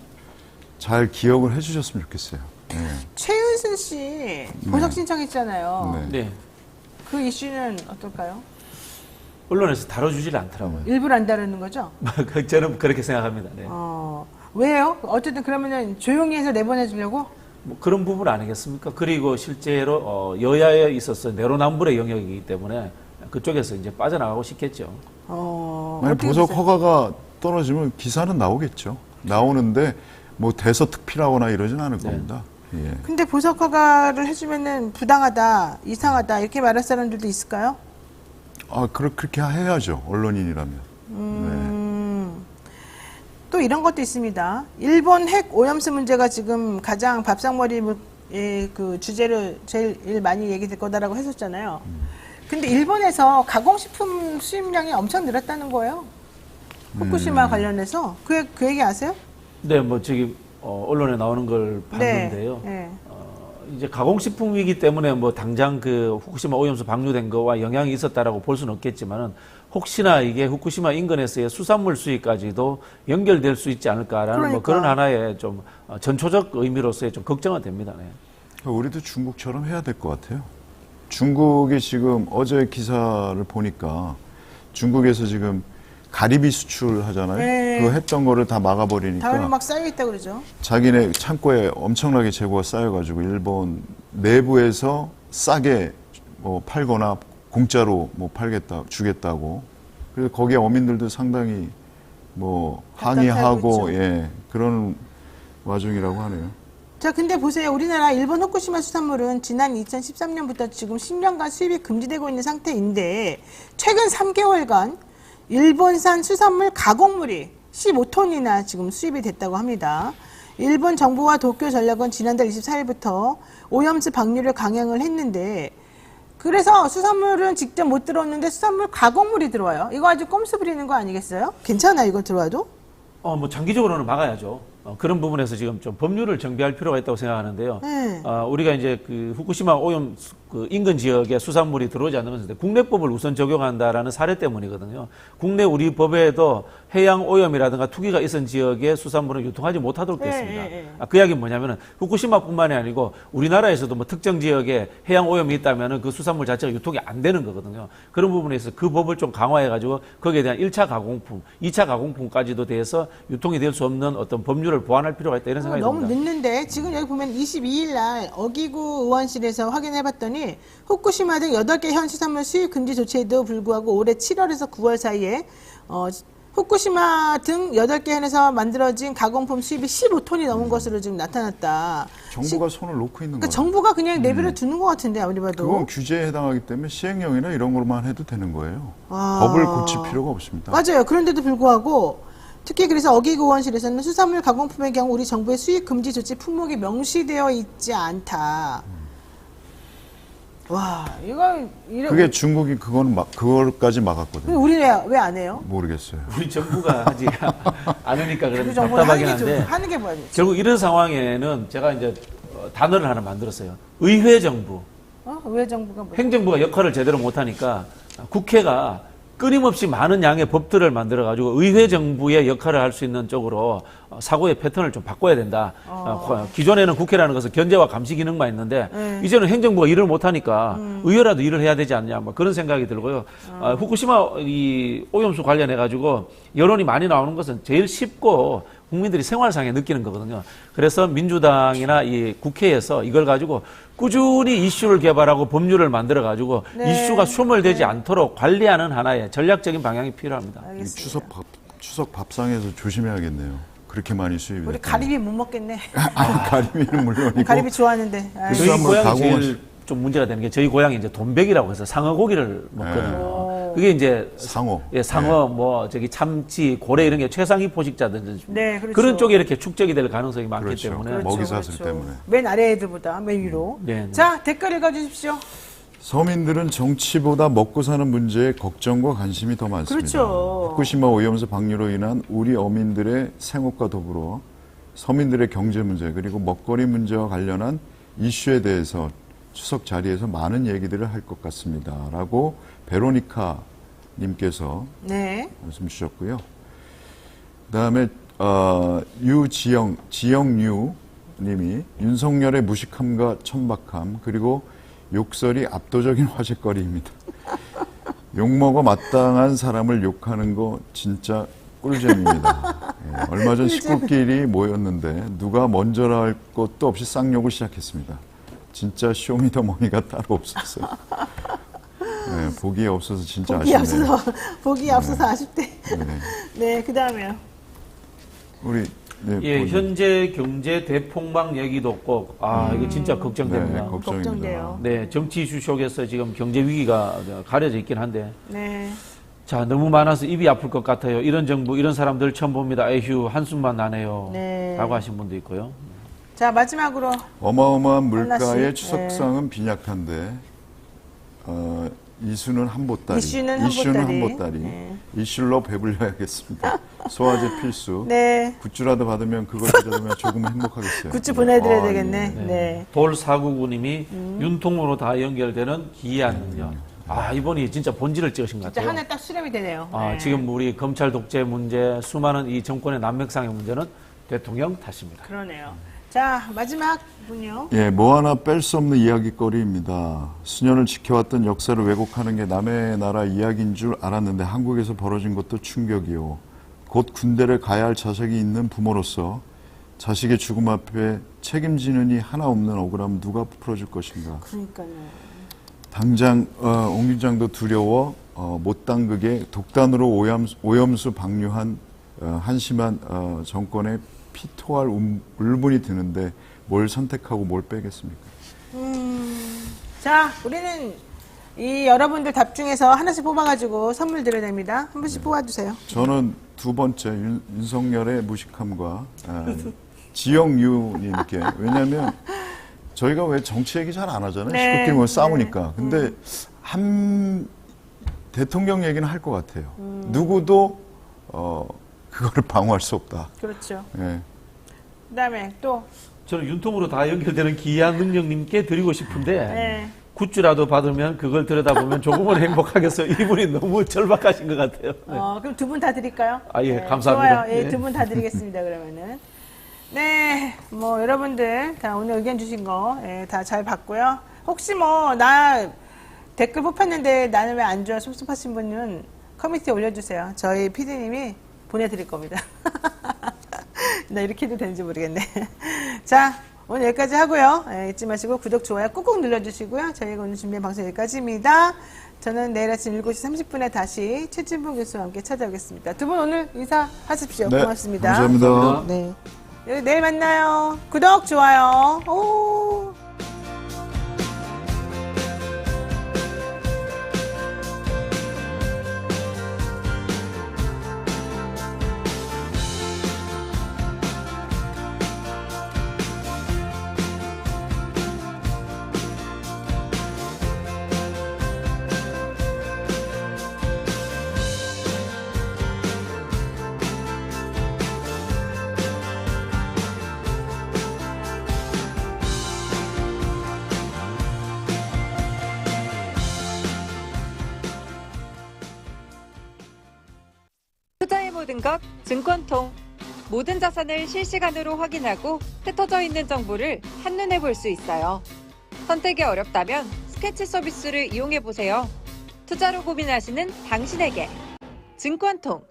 잘 기억을 해주셨으면 좋겠어요. 네. 최은순 씨 보석 신청했잖아요. 네. 네. 그 이슈는 어떨까요? 언론에서 다뤄주질 않더라고요. 일부러 안 다루는 거죠? 저는 그렇게 생각합니다. 네. 왜요? 어쨌든 그러면은 조용히 해서 내보내주려고? 뭐 그런 부분 아니겠습니까? 그리고 실제로 여야에 있어서 내로남불의 영역이기 때문에 그쪽에서 이제 빠져나가고 싶겠죠. 만약 어떻게 보석 보세요? 허가가 떨어지면 기사는 나오겠죠. 나오는데 뭐 대서특필하거나 이러진 않을 겁니다. 예. 근데 보석 허가를 해주면은 부당하다, 이상하다 이렇게 말할 사람들도 있을까요? 그렇게 해야죠. 언론인이라면. 또 이런 것도 있습니다. 일본 핵 오염수 문제가 지금 가장 밥상머리의 그 주제로 제일 많이 얘기될 거다라고 했었잖아요. 근데 일본에서 가공식품 수입량이 엄청 늘었다는 거예요. 후쿠시마 관련해서. 그 얘기 아세요? 네, 뭐 저기 언론에 나오는 걸 봤는데요. 네. 이제 가공식품 위기 때문에 뭐 당장 그 후쿠시마 오염수 방류된 거와 영향이 있었다라고 볼 수는 없겠지만은 혹시나 이게 후쿠시마 인근에서의 수산물 수입까지도 연결될 수 있지 않을까라는 뭐 그런 하나의 좀 전초적 의미로서의 좀 걱정은 됩니다. 네. 우리도 중국처럼 해야 될 것 같아요. 중국이 지금 어제 기사를 보니까 중국에서 지금 가리비 수출하잖아요. 네. 그거 했던 거를 다 막아버리니까 다음에 막 쌓여있다고 그러죠. 자기네 창고에 엄청나게 재고가 쌓여가지고 일본 내부에서 싸게 뭐 팔거나 공짜로 뭐 주겠다고. 그래서 거기에 어민들도 상당히 뭐 항의하고 그런 와중이라고 하네요. 자, 근데 보세요. 우리나라 일본 후쿠시마 수산물은 지난 2013년부터 지금 10년간 수입이 금지되고 있는 상태인데 최근 3개월간 일본산 수산물 가공물이 15톤이나 지금 수입이 됐다고 합니다. 일본 정부와 도쿄전력은 지난달 24일부터 오염수 방류를 강행을 했는데 그래서 수산물은 직접 못 들어오는데 수산물 가공물이 들어와요. 이거 아주 꼼수 부리는 거 아니겠어요? 괜찮아, 이거 들어와도? 뭐 장기적으로는 막아야죠. 그런 부분에서 지금 좀 법률을 정비할 필요가 있다고 생각하는데요. 우리가 이제 그 후쿠시마 오염 그 인근 지역에 수산물이 들어오지 않으면서 국내법을 우선 적용한다라는 사례 때문이거든요. 국내 우리 법에도 해양 오염이라든가 투기가 있은 지역에 수산물은 유통하지 못하도록 되어 있습니다. 그 이야기는 뭐냐면은 후쿠시마뿐만이 아니고 우리나라에서도 뭐 특정 지역에 해양 오염이 있다면은 그 수산물 자체가 유통이 안 되는 거거든요. 그런 부분에서 그 법을 좀 강화해가지고 거기에 대한 1차 가공품, 2차 가공품까지도 대해서 유통이 될 수 없는 어떤 법률을 보완할 필요가 있다 이런 생각이 너무 듭니다. 늦는데 지금 여기 보면 22일 날 어기구 의원실에서 확인해봤더니 후쿠시마 등 8개 현 수산물 수입 금지 조치에도 불구하고 올해 7월에서 9월 사이에 후쿠시마 등 8개 현에서 만들어진 가공품 수입이 15톤이 넘은 것으로 지금 나타났다. 정부가 손을 놓고 있는 그러니까 거예요. 정부가 그냥 내버려 두는 것 같은데 아무리 봐도. 그건 규제에 해당하기 때문에 시행령이나 이런 것만 해도 되는 거예요. 법을 고칠 필요가 없습니다. 맞아요. 그런데도 불구하고 특히 그래서 어기구 의원실에서는 수산물 가공품의 경우 우리 정부의 수입 금지 조치 품목이 명시되어 있지 않다. 와, 그게 중국이 그걸까지 막았거든요. 우리 왜 안 해요? 모르겠어요. 우리 정부가 하지 않으니까 그런 그 정부는 답답하긴 한데 하는 게 뭐야? 결국 이런 상황에는 제가 이제 단어를 하나 만들었어요. 의회 정부. 왜 정부가 뭐? 행정부가 역할을 제대로 못하니까 국회가 끊임없이 많은 양의 법들을 만들어가지고 의회 정부의 역할을 할 수 있는 쪽으로 사고의 패턴을 좀 바꿔야 된다. 기존에는 국회라는 것은 견제와 감시 기능만 있는데 이제는 행정부가 일을 못하니까 의회라도 일을 해야 되지 않냐. 뭐 그런 생각이 들고요. 후쿠시마 이 오염수 관련해가지고 여론이 많이 나오는 것은 제일 쉽고 국민들이 생활상에 느끼는 거거든요. 그래서 민주당이나 이 국회에서 이걸 가지고 꾸준히 이슈를 개발하고 법률을 만들어 가지고 이슈가 소멸되지 않도록 관리하는 하나의 전략적인 방향이 필요합니다. 추석 밥상에서 조심해야겠네요. 그렇게 많이 수입이 우리 됐다. 가리비 못 먹겠네. 가리비는 물론이고 가리비 좋아하는데. 저희 고향이 제일 좀 문제가 되는 게 저희 고향이 이제 돈백이라고 해서 상어 고기를 먹거든요. 그게 이제 상어, 뭐 저기 참치, 고래 이런 게 최상위 포식자들 그렇죠. 그런 쪽에 이렇게 축적이 될 가능성이 많기 그렇죠. 때문에 먹이 사슬 때문에. 맨 아래 애들보다 맨 위로. 자, 댓글 읽어주십시오. 서민들은 정치보다 먹고 사는 문제에 걱정과 관심이 더 많습니다. 그렇죠. 후쿠시마 오염수 방류로 인한 우리 어민들의 생업과 더불어 서민들의 경제 문제 그리고 먹거리 문제와 관련한 이슈에 대해서 추석 자리에서 많은 얘기들을 할 것 같습니다. 라고 베로니카 님께서 네. 말씀 주셨고요. 그다음에 지영유 님이 윤석열의 무식함과 천박함 그리고 욕설이 압도적인 화제거리입니다. 욕먹어 마땅한 사람을 욕하는 거 진짜 꿀잼입니다. 예, 얼마 전 식구끼리 모였는데 누가 먼저라 할 것도 없이 쌍욕을 시작했습니다. 진짜 쇼미더머니가 따로 없었어요. 네, 보기에 없어서 진짜 아쉽네요. 보기에 없어서 아쉽대. 네. 네, 그 다음에요. 우리 예, 현재 경제 대폭망 얘기도 없고 이거 진짜 걱정됩니다. 네, 걱정입니다. 걱정돼요. 네, 정치 이슈 속에서 지금 경제 위기가 가려져 있긴 한데 네. 자, 너무 많아서 입이 아플 것 같아요. 이런 정부, 이런 사람들 처음 봅니다. 에휴, 한숨만 나네요. 네. 라고 하신 분도 있고요. 자, 마지막으로. 어마어마한 한나 물가의 씨. 추석상은 빈약한데 이슈는 한보따리. 이슈는 한보따리. 네. 이슈로 배불려야겠습니다. 소화제 필수. 네. 굿즈라도 받으면 그걸 가져가면 조금 행복하겠어요. 굿즈 보내드려야 아, 되겠네. 예. 네. 돌사구구님이 윤통으로 다 연결되는 기이한 능력. 이번이 진짜 본질을 찍으신 것 진짜 같아요. 하나 딱 수렴이 되네요. 네. 지금 우리 검찰 독재 문제, 수많은 이 정권의 난맥상의 문제는 대통령 탓입니다. 그러네요. 자, 마지막 분요. 예, 뭐 하나 뺄 수 없는 이야기거리입니다. 수년을 지켜왔던 역사를 왜곡하는 게 남의 나라 이야기인 줄 알았는데 한국에서 벌어진 것도 충격이요. 곧 군대를 가야 할 자식이 있는 부모로서 자식의 죽음 앞에 책임지는 이 하나 없는 억울함 누가 풀어줄 것인가. 그러니까요. 당장 옹 위원장도 두려워 못 당그게 독단으로 오염수 방류한 한심한 정권의 피토할 울분이 드는데 뭘 선택하고 뭘 빼겠습니까? 자, 우리는 이 여러분들 답 중에서 하나씩 뽑아가지고 선물 드려야 됩니다. 한 분씩 뽑아주세요. 저는 두 번째 윤석열의 무식함과 지영유님께 왜냐하면 저희가 왜 정치 얘기 잘 안 하잖아요. 네. 식구끼리 뭐 싸우니까. 근데 한 대통령 얘기는 할 것 같아요. 누구도 그거를 방어할 수 없다. 그렇죠. 예. 그다음에 또 저는 윤통으로 다 연결되는 기이한 능력님께 드리고 싶은데 네. 굿즈라도 받으면 그걸 들여다보면 조금은 행복하겠어요. 이분이 너무 절박하신 것 같아요. 네. 그럼 두 분 다 드릴까요? 예, 감사합니다. 좋아요. 예, 네. 두 분 다 드리겠습니다. 그러면은 네, 뭐 여러분들 다 오늘 의견 주신 거 다 잘 봤고요. 혹시 뭐 나 댓글 뽑혔는데 나는 왜 안 줘? 섭섭하신 분은 커뮤니티에 올려주세요. 저희 PD님이 보내드릴 겁니다. 나 이렇게 해도 되는지 모르겠네. 자, 오늘 여기까지 하고요. 잊지 마시고 구독, 좋아요 꾹꾹 눌러주시고요. 저희가 오늘 준비한 방송 여기까지입니다. 저는 내일 아침 7시 30분에 다시 최진봉 교수와 함께 찾아오겠습니다. 두 분 오늘 인사하십시오. 네, 고맙습니다. 감사합니다. 네. 내일 만나요. 구독, 좋아요. 오. 투자의 모든 것 증권통. 모든 자산을 실시간으로 확인하고 흩어져 있는 정보를 한눈에 볼 수 있어요. 선택이 어렵다면 스케치 서비스를 이용해 보세요. 투자로 고민하시는 당신에게 증권통.